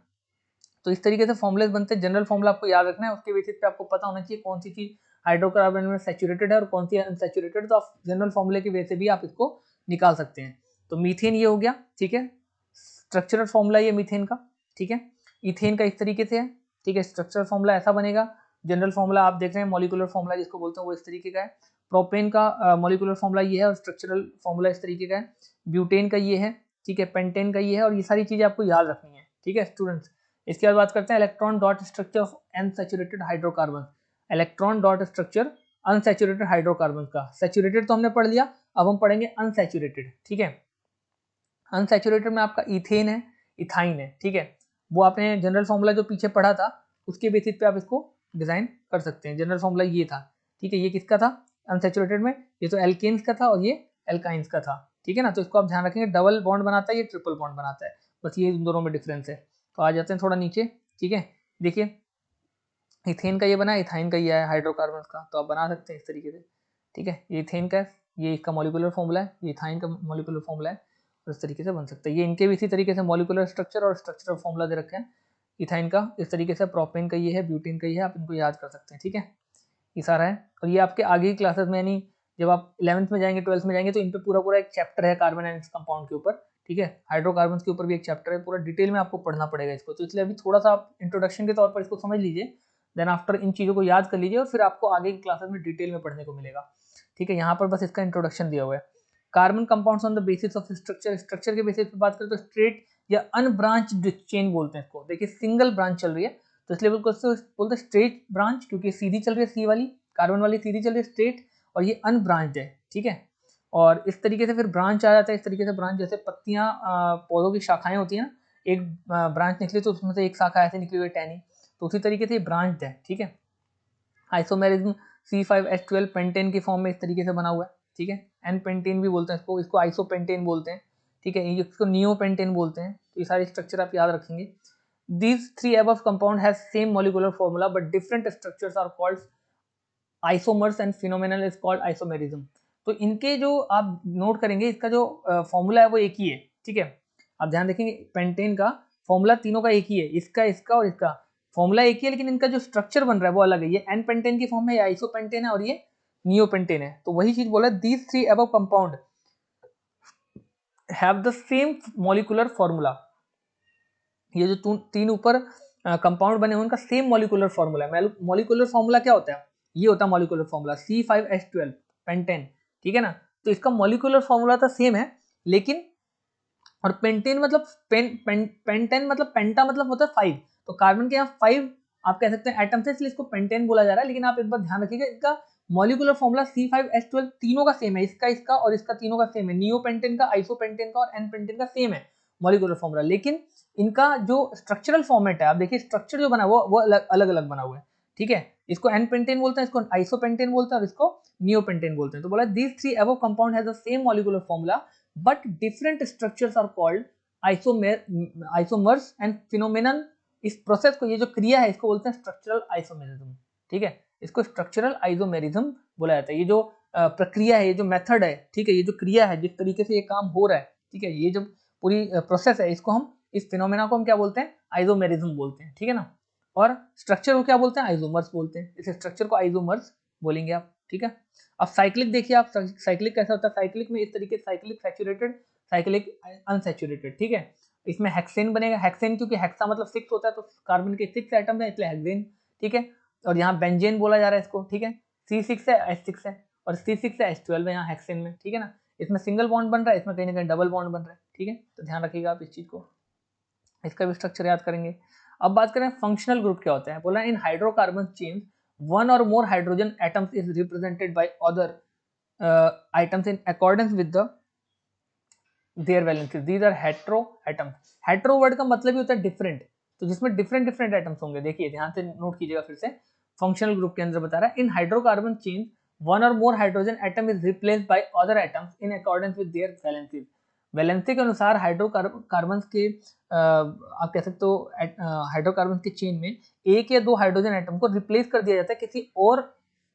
A: तो इस तरीके से फॉर्मुलेस बनते हैं, जनरल फॉर्मुला आपको याद रखना है, उसके बेसिस पे आपको पता होना चाहिए कौन सी चीज हाइड्रोकार्बन में सैचुरेटेड है और कौन सी अनसैचुरेटेड, तो आप जनरल फॉर्मूले की वजह से भी आप इसको निकाल सकते हैं। तो मीथेन ये हो गया, ठीक है, स्ट्रक्चरल फॉर्मूला ये मीथेन का, ठीक है। इथेन का इस तरीके से है, ठीक है, स्ट्रक्चरल फॉर्मूला ऐसा बनेगा, जनरल फॉर्मूला आप देख रहे हैं मॉलिक्यूलर फॉर्मूला जिसको बोलते हैं वो इस तरीके का है, प्रोपेन का मॉलिक्यूलर फॉर्मूला ये है और स्ट्रक्चरल फॉर्मूला इस तरीके का है, ब्यूटेन का ये है, ठीक है, पेंटेन का ये है, और ये सारी चीजें आपको याद रखनी है, ठीक है स्टूडेंट्स। इसके बाद बात करते हैं electron dot structure of unsaturated hydrocarbon, electron dot structure unsaturated hydrocarbon का, सैचुरेटेड तो हमने पढ़ लिया, अब हम पढ़ेंगे अनसैचुरेटेड, ठीक है। अनसैचुरेटेड में आपका इथेन है, इथाइन है, ठीक है, वो आपने जनरल फॉर्मूला जो पीछे पढ़ा था उसके बेसिस पे आप इसको डिजाइन कर सकते हैं। जनरल फॉर्मूला ये था, ठीक है, ये किसका था अनसैचुरेटेड में, ये तो एल्केन्स का था और ये एल्काइंस का था, ठीक है ना। तो इसको आप ध्यान रखेंगे, डबल बॉन्ड बनाता है, ये ट्रिपल बॉन्ड बनाता है, बस ये इन दोनों में डिफरेंस है। तो आ जाते हैं थोड़ा नीचे, ठीक है, देखिए इथेन का ये बना, इथाइन का ये है हाइड्रोकार्बन का, तो आप बना सकते हैं इस तरीके से, ठीक है, ये इथेन का है, ये इसका मॉलिक्यूलर फॉर्मूला है, ये इथाइन का मॉलिक्यूलर फॉर्मूला है, और इस तरीके से बन सकता है। ये इनके भी इसी तरीके से मॉलिक्यूलर स्ट्रक्चर और स्ट्रक्चरल फॉर्मूला दे रखे हैं, इथाइन का इस तरीके से, प्रोपेन का ये है, ब्यूटेन का ये है, आप इनको याद कर सकते हैं, ठीक है, ये सारा है। और ये आपके आगे की क्लासेस में, यानी जब आप 11th में जाएंगे 12th में जाएंगे तो इन पे पूरा पूरा एक चैप्टर है कार्बन एंड कंपाउंड के ऊपर, ठीक है, हाइड्रोकार्बन के ऊपर भी एक चैप्टर है, पूरा डिटेल में आपको पढ़ना पड़ेगा इसको, तो इसलिए अभी थोड़ा सा आप इंट्रोडक्शन के तौर पर इसको समझ लीजिए, देन आफ्टर इन चीज़ों को याद कर लीजिए और फिर आपको आगे की क्लासेस में डिटेल में पढ़ने को मिलेगा, ठीक है। यहाँ पर बस इसका इंट्रोडक्शन दिया हुआ है। Carbon compounds on the basis of structure, structure के बेसिस पे बात करें तो स्ट्रेट या अनब्रांच्ड चेन बोलते हैं इसको, देखिए सिंगल ब्रांच चल रही है तो इसलिए बोलते हैं स्ट्रेट ब्रांच, क्योंकि सीधी चल रही है, सी वाली कार्बन वाली सीधी चल रही है स्ट्रेट, और ये अनब्रांच्ड है, ठीक है। और इस तरीके से फिर ब्रांच आ जाता है, इस तरीके से ब्रांच जैसे पत्तियां पौधों की शाखाएं होती हैं ना, एक ब्रांच निकली तो उसमें से एक शाखा ऐसे निकली हुई टहनी, तो उसी तरीके से ब्रांच है, ठीक है। आइसोमेरिज्म C5H12 पेंटेन की फॉर्म में इस तरीके से बना हुआ है, ठीक है, एन पेंटेन भी बोलते हैं इसको, इसको आइसोपेंटेन बोलते हैं, ठीक है, इसको नियोपेंटेन बोलते हैं, तो ये सारे स्ट्रक्चर आप याद रखेंगे। These three above compound has same molecular formula but different structures are called isomers and phenomenon is called isomerism। तो इनके जो आप नोट करेंगे, इसका जो फॉर्मूला है वो एक ही है, ठीक है, आप ध्यान रखेंगे पेंटेन का फॉर्मूला तीनों का एक ही है, इसका इसका और इसका फॉर्मूला एक ही है, लेकिन इनका जो स्ट्रक्चर बन रहा है वो अलग है, ये एन पेंटेन की फॉर्म है, ये आइसोपेंटेन है और ये नियोपेंटेन है। तो वही चीज बोला, these three above compound have the same molecular formula, ये जो तीन ऊपर कंपाउंड बने उनका सेम मॉलिक्यूलर फॉर्मूला है। मॉलिक्यूलर फॉर्मूला क्या होता है, ये होता है मॉलिक्यूलर फॉर्मूला C5H12 पेंटेन, ठीक है ना। तो इसका मॉलिक्यूलर फॉर्मूला तो सेम है, लेकिन और पेंटेन मतलब पेंटेन मतलब पेंटा मतलब होता है 5, तो कार्बन के यहाँ 5 आप कह सकते हैं एटम से, इसलिए इसको पेंटेन बोला जा रहा है। लेकिन आप एक बार ध्यान रखिएगा, इसका मॉलिक्यूलर फॉर्मूला C5H12 तीनों का सेम है, इसका इसका और इसका तीनों का सेम है, नियोपेंटेन का, आइसोपेंटेन का और एन पेंटेन का सेम है मॉलिक्यूलर फॉर्मूला, लेकिन इनका जो स्ट्रक्चरल फॉर्मेट है, आप देखिए स्ट्रक्चर जो बना वो अलग अलग बना हुआ है, ठीक है। इसको एन पेंटेन बोलते हैं, इसको आइसोपेंटेन बोलते हैं और इसको नियोपेंटेन बोलते हैं। तो बोला these three above compound has the same molecular formula but different structures are called isomers and phenomenon. इस प्रोसेस को, ये जो क्रिया है, इसको बोलते हैं स्ट्रक्चरल आइसोमेरिज्म, ठीक है, इसको स्ट्रक्चरल आइसोमेरिज्म बोला जाता है। ये जो प्रक्रिया है, ये जो मेथड है, ठीक है, ये जो क्रिया है, जिस तरीके से ये काम हो रहा है, ठीक है, ये जो पूरी प्रोसेस है, इसको हम, इस फिनोमेना को हम क्या बोलते हैं, आइसोमेरिज्म बोलते हैं, ठीक है ना। और स्ट्रक्चर को क्या बोलते हैं, आइसोमर्स बोलते हैं, इस स्ट्रक्चर को आइसोमर्स बोलेंगे आप, ठीक है। अब साइक्लिक देखिए आप, साइक्लिक कैसा होता है, साइक्लिक में इस तरीके से साइक्लिक सैचुरेटेड, साइक्लिक अनसैचुरेटेड, ठीक है। इसमें हेक्सेन बनेगा, हेक्सेन क्योंकि हेक्सा मतलब 6 होता है, तो कार्बन के 6 एटम है, इसलिए हेक्सेन, ठीक है। और यहाँ बेंजेन बोला जा रहा है इसको, ठीक है, C6 है, H6 है, और C6 है, H12 है यहाँ हेक्सेन में, ठीक है ना। इसमें सिंगल बॉन्ड बन रहा है, इसमें कहीं ना कहीं डबल बॉन्ड बन रहा है, ठीक है, तो ध्यान रखिएगा आप इस चीज को, इसका भी स्ट्रक्चर याद करेंगे। अब बात करें फंक्शनल ग्रुप क्या होता है, बोला इन हाइड्रोकार्बन चेन वन और more hydrogen atoms is represented by other items in accordance with the their valencies, these are hetero atoms. Hetero word का मतलब ही होता है डिफरेंट, तो जिसमें डिफरेंट डिफरेंट एटम्स होंगे, देखिए ध्यान से नोट कीजिएगा फिर से, फंक्शनल ग्रुप के अंदर बता रहा है इन हाइड्रोकार्बन चेन वन और more hydrogen atom is replaced by other atoms in accordance with their valencies. Valency के अनुसार हाइड्रोकार्बन के आप कह सकते हो हाइड्रोकार्बन के चेन में एक या दो हाइड्रोजन एटम को रिप्लेस कर दिया जाता है किसी और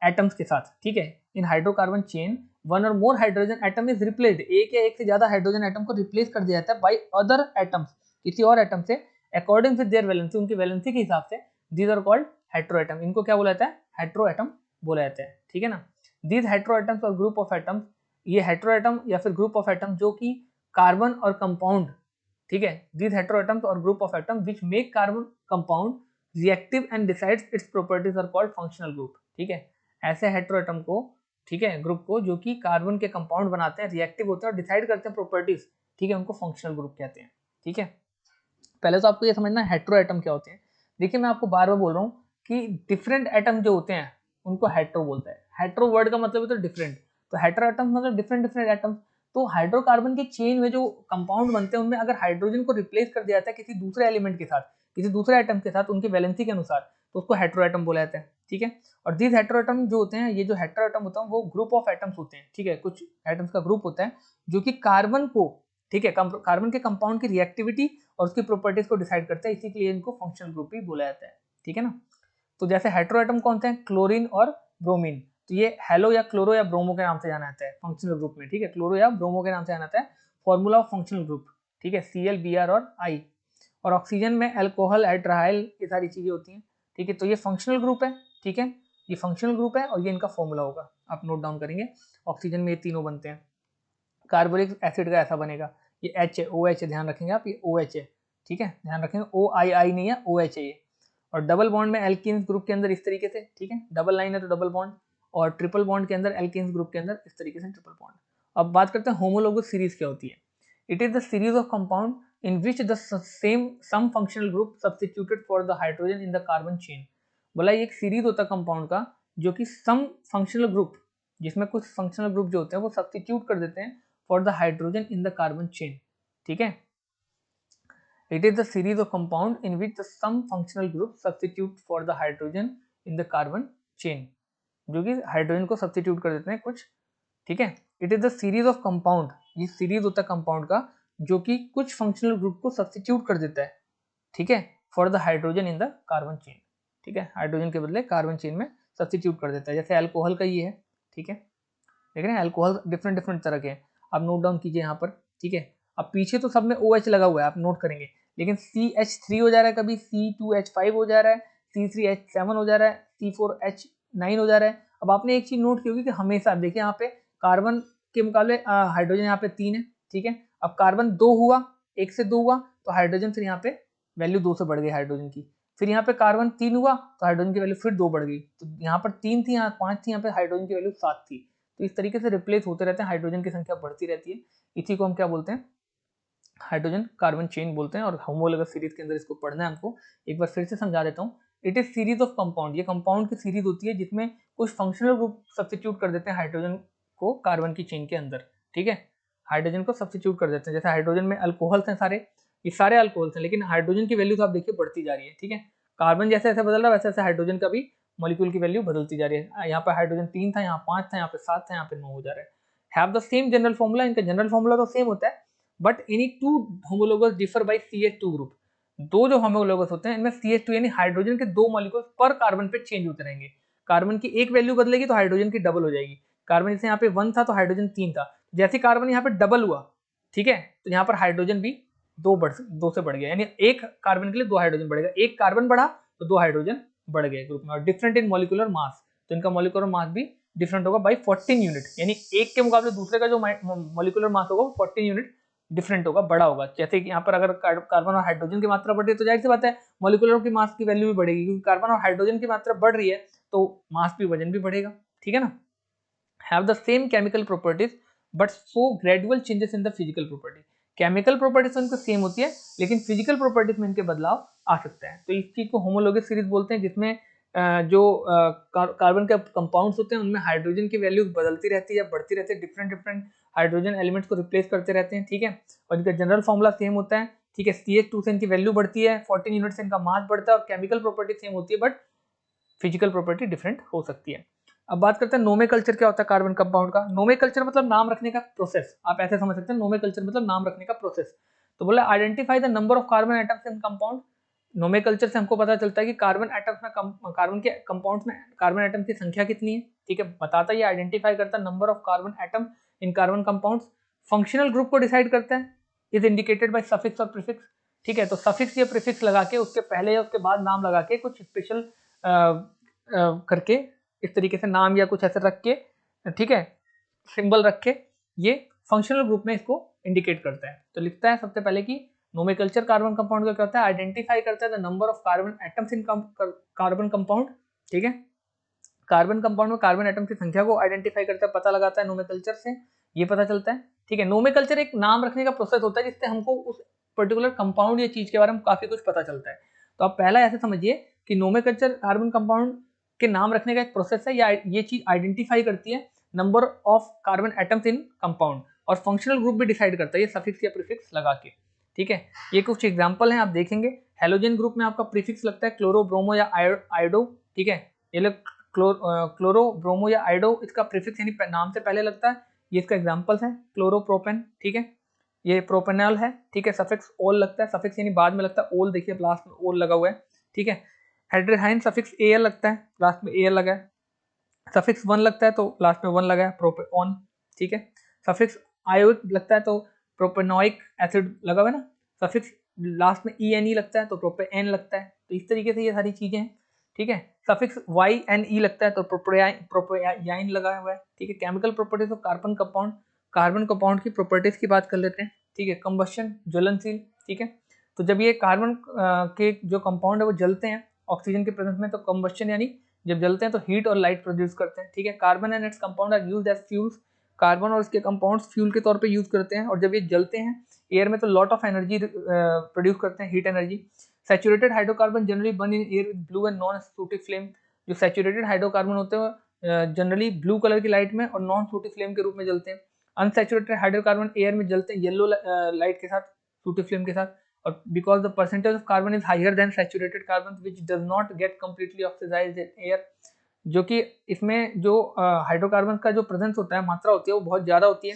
A: एटम्स के साथ, ठीक है। इन हाइड्रोकार्बन चेन वन और more hydrogen atom is replaced, एक या एक से ज्यादा हाइड्रोजन एटम को रिप्लेस कर दिया जाता है बाय अदर एटम्स, किसी और एटम से, अकॉर्डिंग विद देयर वैलेंसी, उनकी वैलेंसी के हिसाब से। These are called hetero atom, इनको क्या बोला जाता है, हेट्रो एटम बोला जाता है, ठीक है ना। दीज हेट्रो एटम्स और ग्रुप ऑफ एटम्स, ये हेट्रो एटम या फिर ग्रुप ऑफ एटम जो कि कार्बन और कंपाउंड, ठीक है, दीज हेट्रो एटम्स और group of atom which make carbon compound reactive and decides its properties are called functional group, ठीक है। ऐसे हेट्रो एटम को, ठीक है, ग्रुप को जो कि कार्बन के कंपाउंड बनाते हैं, रिएक्टिव होते हैं और डिसाइड करते हैं प्रॉपर्टीज, ठीक है, उनको फंक्शनल ग्रुप कहते हैं, ठीक है। पहले तो आपको ये समझना है हेट्रो एटम क्या होते हैं। देखिए मैं आपको बार बार बोल रहा हूँ कि डिफरेंट एटम जो होते हैं उनको हेट्रो बोलता है। हेट्रो वर्ड का मतलब होता है डिफरेंट, तो हेट्रो एटम मतलब डिफरेंट डिफरेंट एटम्स। तो हाइड्रोकार्बन के चेन में जो कंपाउंड बनते हैं उनमें अगर हाइड्रोजन को रिप्लेस कर दिया जाता है किसी दूसरे एलिमेंट के साथ, किसी दूसरे एटम के साथ, उनकी वैलेंसी के अनुसार, तो उसको हेट्रो एटम बोला जाता है, ठीक है। और दीज हेट्रो एटम जो होते हैं, ये जो हेट्रो एटम होता है वो ग्रुप ऑफ एटम्स होते हैं, ठीक है, कुछ एटम्स का ग्रुप होता है जो कि कार्बन को, ठीक है, कार्बन के कंपाउंड की रिएक्टिविटी और उसकी प्रॉपर्टीज को डिसाइड करते हैं, इसी के लिए इनको फंक्शनल ग्रुप भी बोला जाता है, ठीक है ना। तो जैसे हेट्रो एटम कौन से हैं, क्लोरीन और ब्रोमीन, तो ये हेलो या क्लोरो या ब्रोमो के नाम से जाना जाता है फंक्शनल ग्रुप में, ठीक है, क्लोरो या ब्रोमो के नाम से जाना जाता है। फॉर्मूला ऑफ फंक्शनल ग्रुप, ठीक है, Cl Br और I। और ऑक्सीजन में अल्कोहल, एल्ड्राइल, ये सारी चीजें होती हैं, ठीक है। तो ये फंक्शनल ग्रुप है, ठीक है, ये फंक्शनल ग्रुप है और ये इनका फॉर्मूला होगा, आप नोट डाउन करेंगे। ऑक्सीजन में ये तीनों बनते हैं, कार्बोनिक एसिड का ऐसा बनेगा, ये H है, OH है, ध्यान रखेंगे आप, ये OH है, ठीक है, ध्यान रखेंगे, OII नहीं है, OH है ये। और डबल बॉन्ड में एल्कीन्स ग्रुप के अंदर इस तरीके से, ठीक है, डबल लाइन है तो डबल बॉन्ड, और ट्रिपल बॉन्ड के अंदर एल्कीन्स ग्रुप के अंदर इस तरीके से ट्रिपल बॉन्ड। अब बात करते हैं होमोलोगस सीरीज क्या होती है। It is the series of compound in which the same some functional group substituted for the hydrogen in the carbon chain. बोला ये एक सीरीज होता है कंपाउंड का जो कि सम फंक्शनल ग्रुप, जिसमें कुछ फंक्शनल ग्रुप जो होते हैं वो सब्स्टिट्यूट कर देते हैं for the hydrogen in the carbon chain, ठीक है। It is the series of compound in which the some functional group substitute for the hydrogen in the carbon chain, जो कि हाइड्रोजन को सब्स्टिट्यूट कर देते हैं कुछ, ठीक है। It is the series of compound, ये सीरीज होता है कंपाउंड का जो कि कुछ फंक्शनल ग्रुप को सब्स्टिट्यूट कर देता है, ठीक है, for the hydrogen in the carbon chain, ठीक है, हाइड्रोजन के बदले कार्बन चेन में सब्स्टिट्यूट कर देता है। जैसे अल्कोहल का ये है, ठीक है, देख रहे हैं अल्कोहल डिफरेंट डिफरेंट तरह के हैं, आप नोट डाउन कीजिए यहाँ पर, ठीक है। अब पीछे तो सब में OH लगा हुआ है, आप नोट करेंगे, लेकिन CH3 हो जा रहा है, कभी C2H5 हो जा रहा है, C3H7 हो जा रहा है, C4H9 हो जा रहा है। अब आपने एक चीज नोट की होगी कि हमेशा देखिए यहाँ पे कार्बन के मुकाबले हाइड्रोजन यहाँ पे 3 है, ठीक है। अब कार्बन 2 हुआ, 1 से 2 हुआ तो हाइड्रोजन फिर यहाँ पे वैल्यू 2 से बढ़ गई हाइड्रोजन की, फिर यहाँ पे कार्बन 3 हुआ तो हाइड्रोजन की वैल्यू फिर 2 बढ़ गई, तो यहाँ पर 3 थी, यहाँ 5 थी, यहाँ पे हाइड्रोजन की वैल्यू 7 थी। तो इस तरीके से रिप्लेस होते रहते हैं, हाइड्रोजन की संख्या बढ़ती रहती है, इसी को हम क्या बोलते हैं, हाइड्रोजन कार्बन चेन बोलते हैं। और होमोलोगस सीरीज के अंदर इसको पढ़ना है हमको, एक बार फिर से समझा देता हूँ। It is series of compound, ये कंपाउंड की सीरीज होती है जिसमें कुछ फंक्शनल ग्रुप सब्स्टिट्यूट कर देते हैं हाइड्रोजन को कार्बन की चेन के अंदर, ठीक है, हाइड्रोजन को सब्स्टिट्यूट कर देते हैं। जैसे हाइड्रोजन में अल्कोहल्स हैं सारे, ये सारे अल्कोहल्स हैं, लेकिन हाइड्रोजन की वैल्यू तो आप देखिए बढ़ती जा रही है, ठीक है, कार्बन जैसे जैसे बदल रहा है वैसे वैसे हाइड्रोजन का भी मॉलिक्यूल की वैल्यू बदलती जा रही है। यहाँ पर हाइड्रोजन 3 था, यहाँ 5 था, यहाँ पे 7 था, यहाँ पे 9 हो जा रहा है। Have the same general formula, इनका जनरल फॉर्मूला तो सेम होता है, but any two homologous differ by CH2 group. दो जो होमोलोगस होते हैं इनमें CH2 यानी हाइड्रोजन के 2 मॉलिक्यूल पर कार्बन पे चेंज होते रहेंगे। कार्बन की एक वैल्यू बदलेगी तो हाइड्रोजन की डबल हो जाएगी, कार्बन जैसे यहाँ पे 1 था तो हाइड्रोजन 3 था, जैसे कार्बन यहाँ पे डबल हुआ, ठीक है, तो यहाँ पर हाइड्रोजन भी 2 से बढ़ गया, यानी एक कार्बन के लिए 2 हाइड्रोजन बढ़ेगा, एक कार्बन बढ़ा तो 2 हाइड्रोजन बढ़ गए ग्रुप में। और डिफरेंट इन मॉलिक्यूलर मास, तो इनका मॉलिक्यूलर मास भी डिफरेंट होगा बाई 14 यूनिट, यानी एक के मुकाबले दूसरे का जो मॉलिक्यूलर मास होगा 14 यूनिट डिफरेंट होगा, बड़ा होगा। जैसे कि यहाँ पर अगर कार्बन और हाइड्रोजन की मात्रा बढ़ रही है तो जाहिर सी बात है मॉलिक्यूलर की मास की वैल्यू भी बढ़ेगी, क्योंकि कार्बन और हाइड्रोजन की मात्रा बढ़ रही है तो मास भी, वजन भी बढ़ेगा, ठीक है ना। Have the same chemical properties but so gradual changes in the physical property, chemical properties उनको सेम होती है लेकिन फिजिकल प्रॉपर्टीज में इनके बदलाव आ सकते हैं। तो इस चीज को होमोलॉगस सीरीज बोलते हैं, जिसमें जो कार्बन के कंपाउंड्स होते हैं उनमें हाइड्रोजन की वैल्यूज बदलती रहती है, बढ़ती रहती है, डिफरेंट डिफरेंट हाइड्रोजन एलिमेंट्स को रिप्लेस करते रहते हैं, ठीक है। और इनका जनरल फॉर्मूला सेम होता है, ठीक है, CH2 से इनकी वैल्यू बढ़ती है, 14 यूनिट से इनका मास बढ़ता है, और केमिकल प्रॉपर्टी सेम होती है बट फिजिकल प्रॉपर्टी डिफरेंट हो सकती है। अब बात करते हैं नोमेकल्चर क्या होता है कार्बन कंपाउंड का। नोमेकल्चर मतलब नाम रखने का प्रोसेस, आप ऐसे समझ सकते हैं, नोमेकल्चर मतलब नाम रखने का प्रोसेस। तो बोला identify the number of carbon atoms in compound. Nomenclature से हमको पता चलता है कि कार्बन एटम्स में, कार्बन के कंपाउंड्स में कार्बन एटम की संख्या कितनी है, ठीक है, बताता है, आइडेंटिफाई करता है number of carbon atom in carbon compounds. Functional group को डिसाइड करता है, इज इंडिकेटेड बाय सफिक्स और प्रीफिक्स, ठीक है। तो सफिक्स या प्रीफिक्स लगा के, उसके पहले या उसके बाद नाम लगा के, कुछ स्पेशल करके, इस तरीके से नाम या कुछ ऐसे रख के, ठीक है, सिंबल रख के, ये फंक्शनल ग्रुप में इसको इंडिकेट करता है। तो लिखता है सबसे पहले कि नोमेकल्चर कार्बन कंपाउंड का क्या होता है, आइडेंटिफाई करता है the number of carbon atoms in carbon compound, ठीक है, कार्बन कंपाउंड में कार्बन एटम की संख्या को आइडेंटिफाई करता है, पता लगाता है नोमेकल्चर से, ये पता चलता है, ठीक है। नोमेकल्चर एक नाम रखने का प्रोसेस होता है जिससे हमको उस पर्टिकुलर कंपाउंड या चीज के बारे में काफी कुछ पता चलता है। तो आप पहला ऐसे समझिए कि नोमेकल्चर कार्बन कंपाउंड के नाम रखने का एक प्रोसेस है, या ये चीज आइडेंटिफाई करती है number of carbon atoms in compound, और फंक्शनल ग्रुप भी डिसाइड करता है ये सफिक्स या प्रीफिक्स लगा के, ठीक है। ये कुछ एग्जांपल हैं, आप देखेंगे। हेलोजन ग्रुप में आपका प्रीफिक्स लगता है क्लोरो, ब्रोमो या आयोडो, ठीक है, ये लोग क्लोरो, ब्रोमो या आयोडो, इसका प्रीफिक्स यानी नाम से पहले लगता है, ये इसका एग्जांपल्स हैं, क्लोरोप्रोपेन, ठीक है, ये प्रोपेनॉल है, ठीक है, सफिक्स ओल लगता है, सफिक्स यानी बाद में लगता है, ओल देखिए लास्ट में ओल लगा हुआ है, ठीक है। हाइड्रोहाइन सफिक्स एल लगता है, लास्ट में एल लगा है, सफिक्स 1 लगता है तो लास्ट में 1 लगा है, प्रोपेनॉन, ठीक है। सफिक्स आयोइक लगता है तो प्रोपेनोइक एसिड लगा हुआ है ना, सफिक्स लास्ट में ENE लगता है तो प्रोपेन लगता है। तो इस तरीके से ये सारी चीजें हैं, ठीक है। सफिक्स YNE लगता है तो प्रोपेयाइन लगा हुआ है, ठीक है। Chemical properties of carbon compound, carbon compound की प्रॉपर्टीज की बात कर लेते हैं, ठीक है। कंबशन, ज्वलनशील, ठीक है। तो जब ये कार्बन के जो कंपाउंड है वो जलते हैं ऑक्सीजन के प्रेजेंस में, तो कंबशन यानी जब जलते हैं तो हीट और लाइट प्रोड्यूस करते हैं, ठीक है। Carbon and its compound are used as fuels, carbon और इसके कंपाउंड्स फ्यूल के तौर पे यूज करते हैं, और जब ये जलते हैं एयर में तो लॉट ऑफ एनर्जी प्रोड्यूस करते हैं, heat energy. Saturated hydrocarbon generally burn in air with blue and non sooty flame, जो सैचुरेटेड हाइड्रोकार्बन होते हैं जनरली ब्लू कलर की लाइट में और नॉन सूटिव फ्लेम के रूप में जलते हैं। अनसैचुरेटेड हाइड्रोकार्बन एयर में जलते हैं येलो लाइट के साथ, सूटिव फ्लेम के साथ, और because the percentage of carbon is higher than saturated carbon which does not get completely oxidised in air, जो कि इसमें जो हाइड्रोकार्बन का जो प्रेजेंस होता है, मात्रा होती है, वो बहुत ज़्यादा होती है।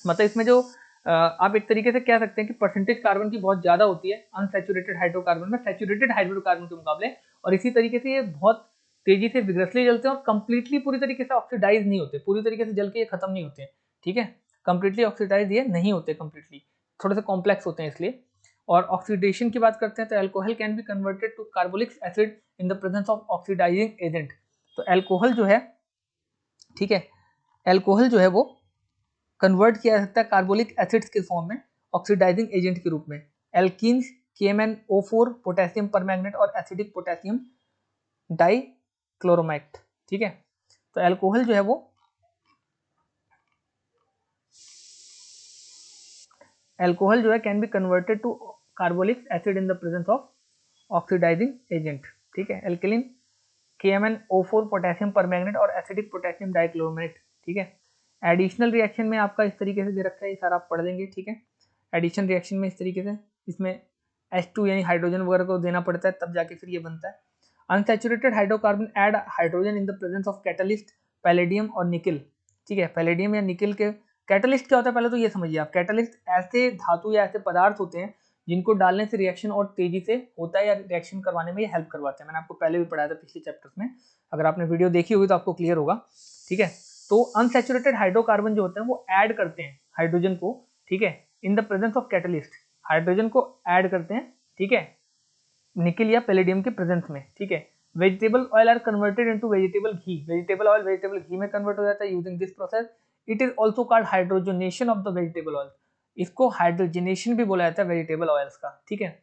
A: मतलब इसमें जो आप एक तरीके से कह सकते हैं कि परसेंटेज कार्बन की बहुत ज़्यादा होती है अनसैचुरेटेड हाइड्रोकार्बन में सैचुरेटेड हाइड्रोकार्बन के मुकाबले, और इसी तरीके से ये बहुत तेजी से विग्रसली जलते हैं और कंप्लीटली पूरी तरीके से ऑक्सीडाइज नहीं होते, पूरी तरीके से जल के ये खत्म नहीं होते हैं, ठीक है। कंप्लीटली ऑक्सीडाइज ये नहीं होते, कंप्लीटली थोड़े से कॉम्प्लेक्स होते हैं इसलिए। और ऑक्सीडेशन की बात करते हैं तो alcohol can be converted to carbolic acid in the presence of oxidising agent. तो अल्कोहल जो है, ठीक है, अल्कोहल जो है वो कन्वर्ट किया जा सकता है कार्बोलिक एसिड्स के फॉर्म में ऑक्सीडाइजिंग एजेंट के रूप में। एल्कीन्स KMnO4 पोटेशियम परमैंगनेट और एसिडिक पोटेशियम डाइक्लोरोमेट, ठीक है। तो अल्कोहल जो है वो can be converted to carbolic acid in the presence of oxidising agent, ठीक है। एल्केलिन KMnO4 पोटेशियम परमैंगनेट और एसिडिक पोटेशियम डाइक्लोरोमेट, ठीक है। एडिशनल रिएक्शन में आपका इस तरीके से दे रखा है, ये सारा आप पढ़ लेंगे, ठीक है। एडिशन रिएक्शन में इस तरीके से इसमें H2 यानी हाइड्रोजन वगैरह को देना पड़ता है, तब जाके फिर ये बनता है। Unsaturated hydrocarbon add hydrogen in the presence of catalyst palladium और निकल, ठीक है। पैलेडियम या निकल के कैटलिस्ट क्या होता है पहले तो ये समझिए आप। कैटलिस्ट ऐसे धातु या ऐसे पदार्थ होते हैं जिनको डालने से रिएक्शन और तेजी से होता है, या रिएक्शन करवाने में ये हेल्प करवाते हैं। मैंने आपको पहले भी पढ़ाया था पिछले चैप्टर्स में, अगर आपने वीडियो देखी होगी तो आपको क्लियर होगा, ठीक है। तो अनसैचुरेटेड हाइड्रोकार्बन जो होते हैं वो ऐड करते हैं हाइड्रोजन को, ठीक है, इन the presence of catalyst, hydrogen को ऐड करते हैं, ठीक है, निकल या पैलेडियम के प्रेजेंस में, ठीक है। Vegetable oil are converted into vegetable ghee, vegetable oil vegetable ghee में कन्वर्ट हो जाता है using this process. It is also called hydrogenation of the vegetable oil, इसको हाइड्रोजनेशन भी बोला जाता है वेजिटेबल ऑयल्स का, ठीक है।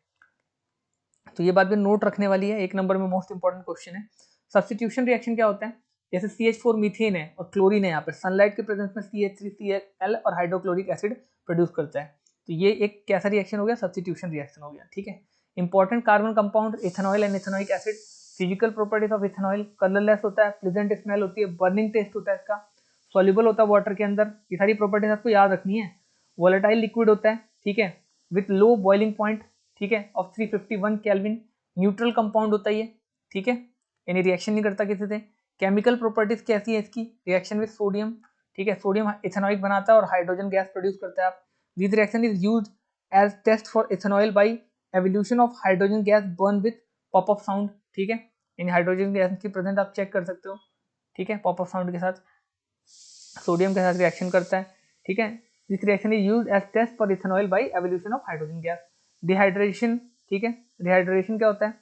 A: तो ये बात भी नोट रखने वाली है, एक नंबर में मोस्ट इंपॉर्टेंट क्वेश्चन है। सब्स्टिट्यूशन रिएक्शन क्या होता है, जैसे CH4 मीथेन है और क्लोरीन है, यहाँ पे सनलाइट के प्रेजेंस में CH3Cl और हाइड्रोक्लोरिक एसिड प्रोड्यूस करता है, तो ये एक कैसा रिएक्शन हो गया, सब्स्टिट्यूशन रिएक्शन हो गया, ठीक है। Important carbon compound ethanol and ethanoic acid, physical properties of ethanol, colourless होता है, प्लेजेंट स्मेल होती है, बर्निंग टेस्ट होता है इसका, सॉल्युबल होता है वाटर के अंदर, ये सारी प्रॉपर्टीज आपको याद रखनी है। वोलेटाइल लिक्विड होता है, ठीक है, विथ लो बॉइलिंग पॉइंट, ठीक है, ऑफ 351 केल्विन, न्यूट्रल कंपाउंड होता है ये, ठीक है, यानी रिएक्शन नहीं करता किसी से। केमिकल प्रॉपर्टीज कैसी है इसकी, रिएक्शन विद सोडियम, ठीक है, सोडियम इथेनॉइक बनाता है और हाइड्रोजन गैस प्रोड्यूस करता है। आप this reaction is used as test for ethanol by evolution of hydrogen gas burn with pop up sound, ठीक है, यानी हाइड्रोजन गैस की प्रेजेंट आप चेक कर सकते हो, ठीक है, पॉप अप साउंड के साथ सोडियम के साथ रिएक्शन करता है, ठीक है। This reaction is used as test for ethanol by evolution of hydrogen gas. Dehydration, ठीक है, डिहाइड्रेशन क्या होता है,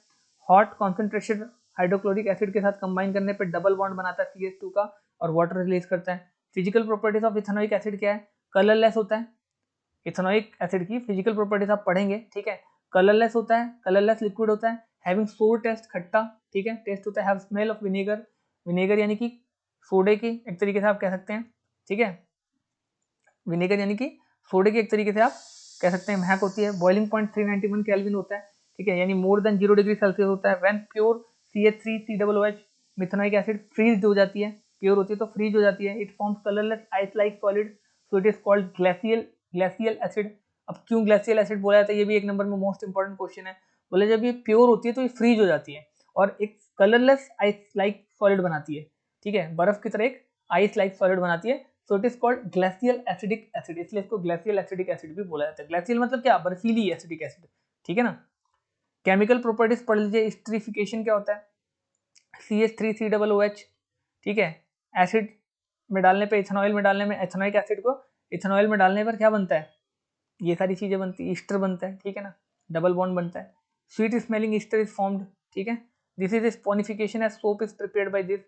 A: हॉट कॉन्सेंट्रेशन हाइड्रोक्लोरिक एसिड के साथ कंबाइन करने पर डबल बॉन्ड बनाता है CH2 का और वाटर रिलीज करता है। Physical properties of ethanoic acid क्या है, कलरलेस होता है, इथेनोइक एसिड की फिजिकल प्रॉपर्टीज आप पढ़ेंगे, ठीक है, कलरलेस होता है, कलरलेस लिक्विड होता है, हैविंग सोर टेस्ट, खट्टा, ठीक है, टेस्ट होता है, have smell of vinegar, vinegar यानी कि सोडे की एक तरीके से आप कह सकते हैं, ठीक है, विनेगर यानी कि सोडे की एक तरीके से आप कह सकते हैं, महक होती है। बॉइलिंग पॉइंट 391 केल्विन होता है, ठीक है, यानी मोर देन 0 डिग्री सेल्सियस होता है। When pure CH3COOH methanoic acid freeze हो जाती है, प्योर होती है तो फ्रीज हो जाती है, it forms colourless ice like solid, so it is called glacial acid. अब क्यों ग्लेशियल एसिड बोला जाता है, ये भी एक नंबर में मोस्ट इंपॉर्टेंट क्वेश्चन है। बोले जब ये प्योर होती है तो ये फ्रीज हो जाती है और एक कलरलेस आइस लाइक सॉलिड बनाती है, ठीक है, बर्फ की तरह एक आइस लाइक सॉलिड बनाती है, so it is called glacial acidic acid, इसलिए इसको ग्लेशियल एसिडिक एसिड भी बोला जाता है। ग्लेशियल मतलब क्या, बर्फीली एसिडिक एसिड, ठीक है ना। केमिकल प्रॉपर्टीज पढ़ लीजिए, स्टरीफिकेशन क्या होता है, CH3COOH, ठीक है, एसिड में डालने पे, इथेनॉल में डालने में, इथेनोइक एसिड को इथेनॉल में डालने पर क्या बनता है, ये सारी चीजें बनती है, ईस्टर बनता है, ठीक है ना, डबल बॉन्ड बनता है, sweet smelling ester is formed, ठीक है, this is saponification as soap is prepared by this,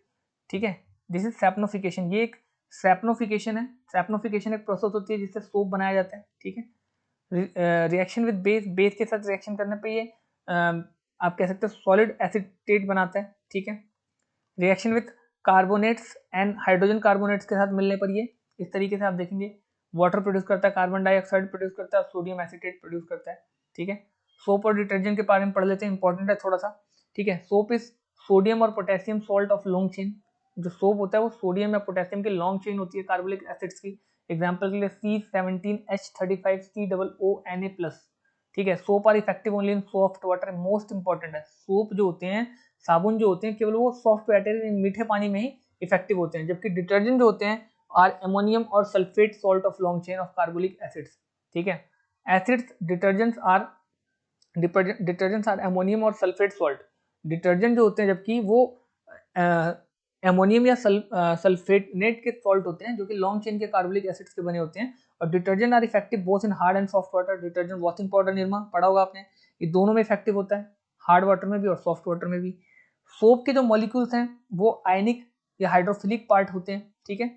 A: ठीक है, दिस इज सैप्नोफिकेशन, ये एक सैप्नोफिकेशन है, सैप्नोफिकेशन एक प्रोसेस होती है जिससे सोप बनाया जाता है, ठीक है। रिएक्शन विद बेस, बेस के साथ रिएक्शन करने पे ये आप कह सकते हो सॉलिड एसिटेट बनाता है, ठीक है। Reaction with carbonates and hydrogen carbonates के साथ मिलने पर ये इस तरीके से आप देखेंगे, वाटर प्रोड्यूस करता है, कार्बन डाइऑक्साइड प्रोड्यूस करता है, सोडियम एसिटेट प्रोड्यूस करता है, ठीक है। सोप और डिटर्जेंट के बारे में पढ़ लेते हैं, इंपॉर्टेंट है थोड़ा सा, ठीक है। सोप इज सोडियम और potassium salt of long chain, जो सोप होता है वो सोडियम या पोटेशियम की लॉन्ग चेन होती है कार्बोलिक एसिड्स की, एग्जाम्पल के लिए C17H35COONA+, ठीक है। Soap are effective only in soft water, most important है, सोप जो होते हैं, साबुन जो होते हैं, केवल वो सॉफ्ट वाटर मीठे पानी में ही इफेक्टिव होते हैं, जबकि डिटर्जेंट जो होते हैं आर अमोनियम और sulphate salt of long chain of carbolic acids, ठीक है। एसिड्स डिटर्जेंट्स आर अमोनियम और सल्फेट सॉल्ट, डिटर्जेंट जो होते हैं जबकि वो अमोनियम या सल्फेटनेट के सॉल्ट होते हैं जो कि लॉन्ग चेन के कार्बोलिक एसिड्स के बने होते हैं। और detergent are effective both in hard and soft water, detergent washing powder Nirma पढ़ा होगा आपने, ये दोनों में इफेक्टिव होता है, हार्ड वाटर में भी और सॉफ्ट वाटर में भी। सोप के जो मॉलिक्यूल्स हैं वो आयनिक या हाइड्रोफिलिक पार्ट होते हैं, ठीक है,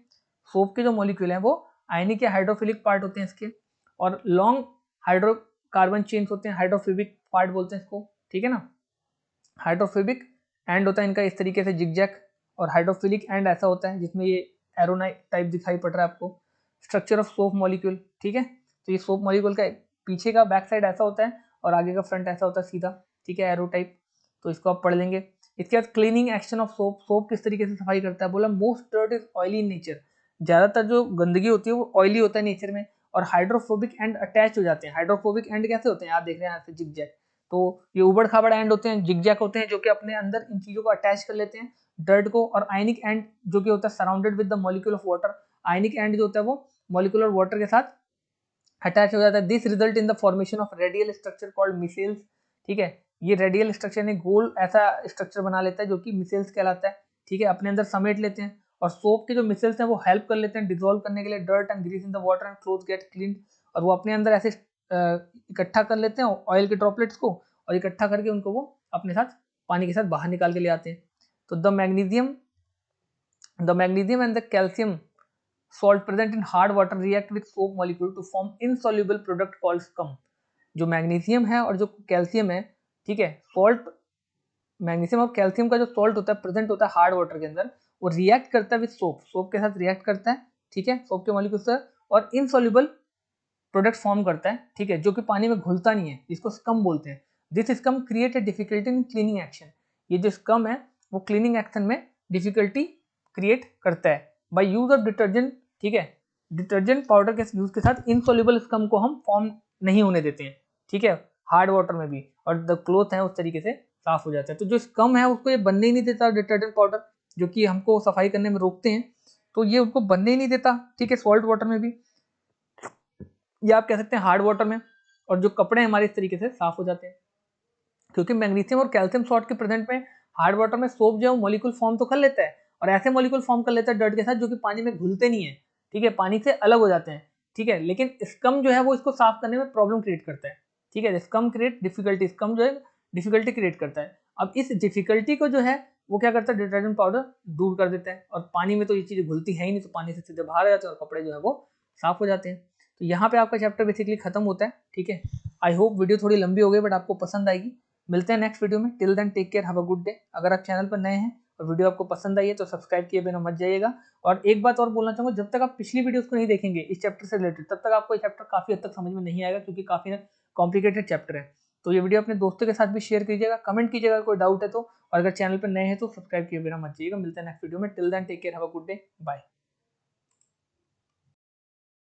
A: सोप के जो मॉलिक्यूल हैं वो आयनिक या हाइड्रोफिलिक पार्ट होते हैं इसके, और लॉन्ग हाइड्रोकार्बन चेन्स होते हैं, हाइड्रोफोबिक पार्ट बोलते हैं इसको, ठीक है ना। हाइड्रोफोबिक एंड होता है इनका इस तरीके से जिगजैग, और हाइड्रोफिलिक एंड ऐसा होता है जिसमें ये एरोनाइट टाइप दिखाई पड़ रहा है आपको। स्ट्रक्चर ऑफ सोप मॉलिक्यूल, ठीक है, तो ये सोप मॉलिक्यूल का पीछे का बैक साइड ऐसा होता है और आगे का फ्रंट ऐसा होता है सीधा, ठीक है, एरो टाइप, तो इसको आप पढ़ लेंगे। इसके बाद cleaning action of soap, soap किस तरीके से सफाई करता है, बोला most dirt is oily in nature, ज्यादातर जो गंदगी होती है वो ऑयली होता है नेचर में, और हाइड्रोफोबिक एंड अटैच हो जाते हैं। हाइड्रोफोबिक एंड कैसे होते हैं, आप देख रहे हैं यहाँ से जिगजैग, तो ये उबड़ खाबड़ एंड होते हैं, जिगजैग होते हैं जो कि अपने अंदर इन चीजों को अटैच कर लेते हैं डर्ट को, और आयनिक एंड जो कि होता है surrounded with the molecule of water, ionic and जो होता है वो मॉलिक्यूल और वाटर के साथ अटैच हो जाता है। This result in the formation of radial structure called micelles, ठीक है, ये रेडियल स्ट्रक्चर ने गोल ऐसा स्ट्रक्चर बना लेता है जो कि मिसेल्स कहलाता है, ठीक है, अपने अंदर समेट लेते हैं, और सोप के जो मिसल्स हैं वो हेल्प कर लेते हैं डिजोल्व करने के लिए dirt and grease in the water and cloth get clean, और वो अपने अंदर ऐसे इकट्ठा कर लेते हैं ऑयल के ड्रॉपलेट्स को, और इकट्ठा करके उनको वो अपने साथ पानी के साथ बाहर निकाल के ले आते हैं। तो the magnesium and the calcium salt present in hard water react with soap molecule to form insoluble product called scum। जो मैग्नीशियम है और जो कैल्शियम है, ठीक है, सॉल्ट, मैग्नीशियम और कैल्शियम का जो सॉल्ट होता है प्रेजेंट होता है हार्ड वाटर के अंदर, वो रिएक्ट करता है विद सोप, सोप के साथ रिएक्ट करता है, ठीक है, सोप के मॉलिक्यूल से, और इनसॉल्युबल प्रोडक्ट फॉर्म करता है, ठीक है, जो कि पानी में घुलता नहीं है, इसको स्कम बोलते हैं। This scum create a difficulty in cleaning action. ये जो स्कम है वो क्लीनिंग एक्शन में डिफिकल्टी क्रिएट करता है। बाय यूज ऑफ डिटर्जेंट, ठीक है, डिटर्जेंट पाउडर के यूज के साथ इनसॉल्युबल स्कम को हम फॉर्म नहीं होने देते हैं, ठीक है, हार्ड वाटर में भी, और द क्लोथ है उस तरीके से साफ हो जाता है। तो जो स्कम है उसको ये बनने ही नहीं देता डिटर्जेंट पाउडर, जो कि हमको सफाई करने में रोकते हैं, तो ये उनको बनने ही नहीं देता, ठीक है, सॉल्ट वाटर में भी, या आप कह सकते हैं हार्ड वाटर में, और जो कपड़े हमारे इस तरीके से साफ हो जाते हैं। क्योंकि मैग्नीशियम और कैल्शियम सॉल्ट के प्रेजेंट में हार्ड वाटर में सोप जो है मॉलिक्यूल फॉर्म तो कर लेता है, और ऐसे मॉलिक्यूल फॉर्म कर लेता है डर्ट के साथ जो कि पानी में घुलते नहीं है, ठीक है, पानी से अलग हो जाते हैं, ठीक है, लेकिन स्कम जो है वो इसको साफ करने में प्रॉब्लम क्रिएट करता है, ठीक है, स्कम क्रिएट डिफिकल्टी, स्कम जो है डिफिकल्टी क्रिएट करता है। अब इस डिफिकल्टी को जो है वो क्या करता है, डिटर्जेंट पाउडर दूर कर देता है, और पानी में तो ये चीज़ घुलती है ही नहीं, तो पानी से सीधे बाहर आ जाते हैं और कपड़े जो है वो साफ हो जाते हैं। तो यहाँ पे आपका चैप्टर बेसिकली खत्म होता है, ठीक है। आई होप वीडियो थोड़ी लंबी हो गई बट आपको पसंद आएगी। मिलते हैं नेक्स्ट वीडियो में, till then take care, have a good day. अगर आप चैनल पर नए हैं और वीडियो आपको पसंद आई है तो सब्सक्राइब किए बिना मत जाइएगा। और एक बात और बोलना चाहूँगा, जब तक आप पिछली वीडियोस को नहीं देखेंगे इस चैप्टर से रिलेटेड, तब तक आपको ये चैप्टर काफ़ी हद तक समझ में नहीं आएगा, क्योंकि काफ़ी कॉम्प्लिकेटेड चैप्टर है। तो ये वीडियो अपने दोस्तों के साथ भी शेयर कीजिएगा, कमेंट कीजिएगा कोई डाउट है तो, और अगर चैनल पर नए हैं तो सब्सक्राइब किए बिना मत जाइएगा। मिलते हैं नेक्स्ट वीडियो में, till then take care, have a good day, bye.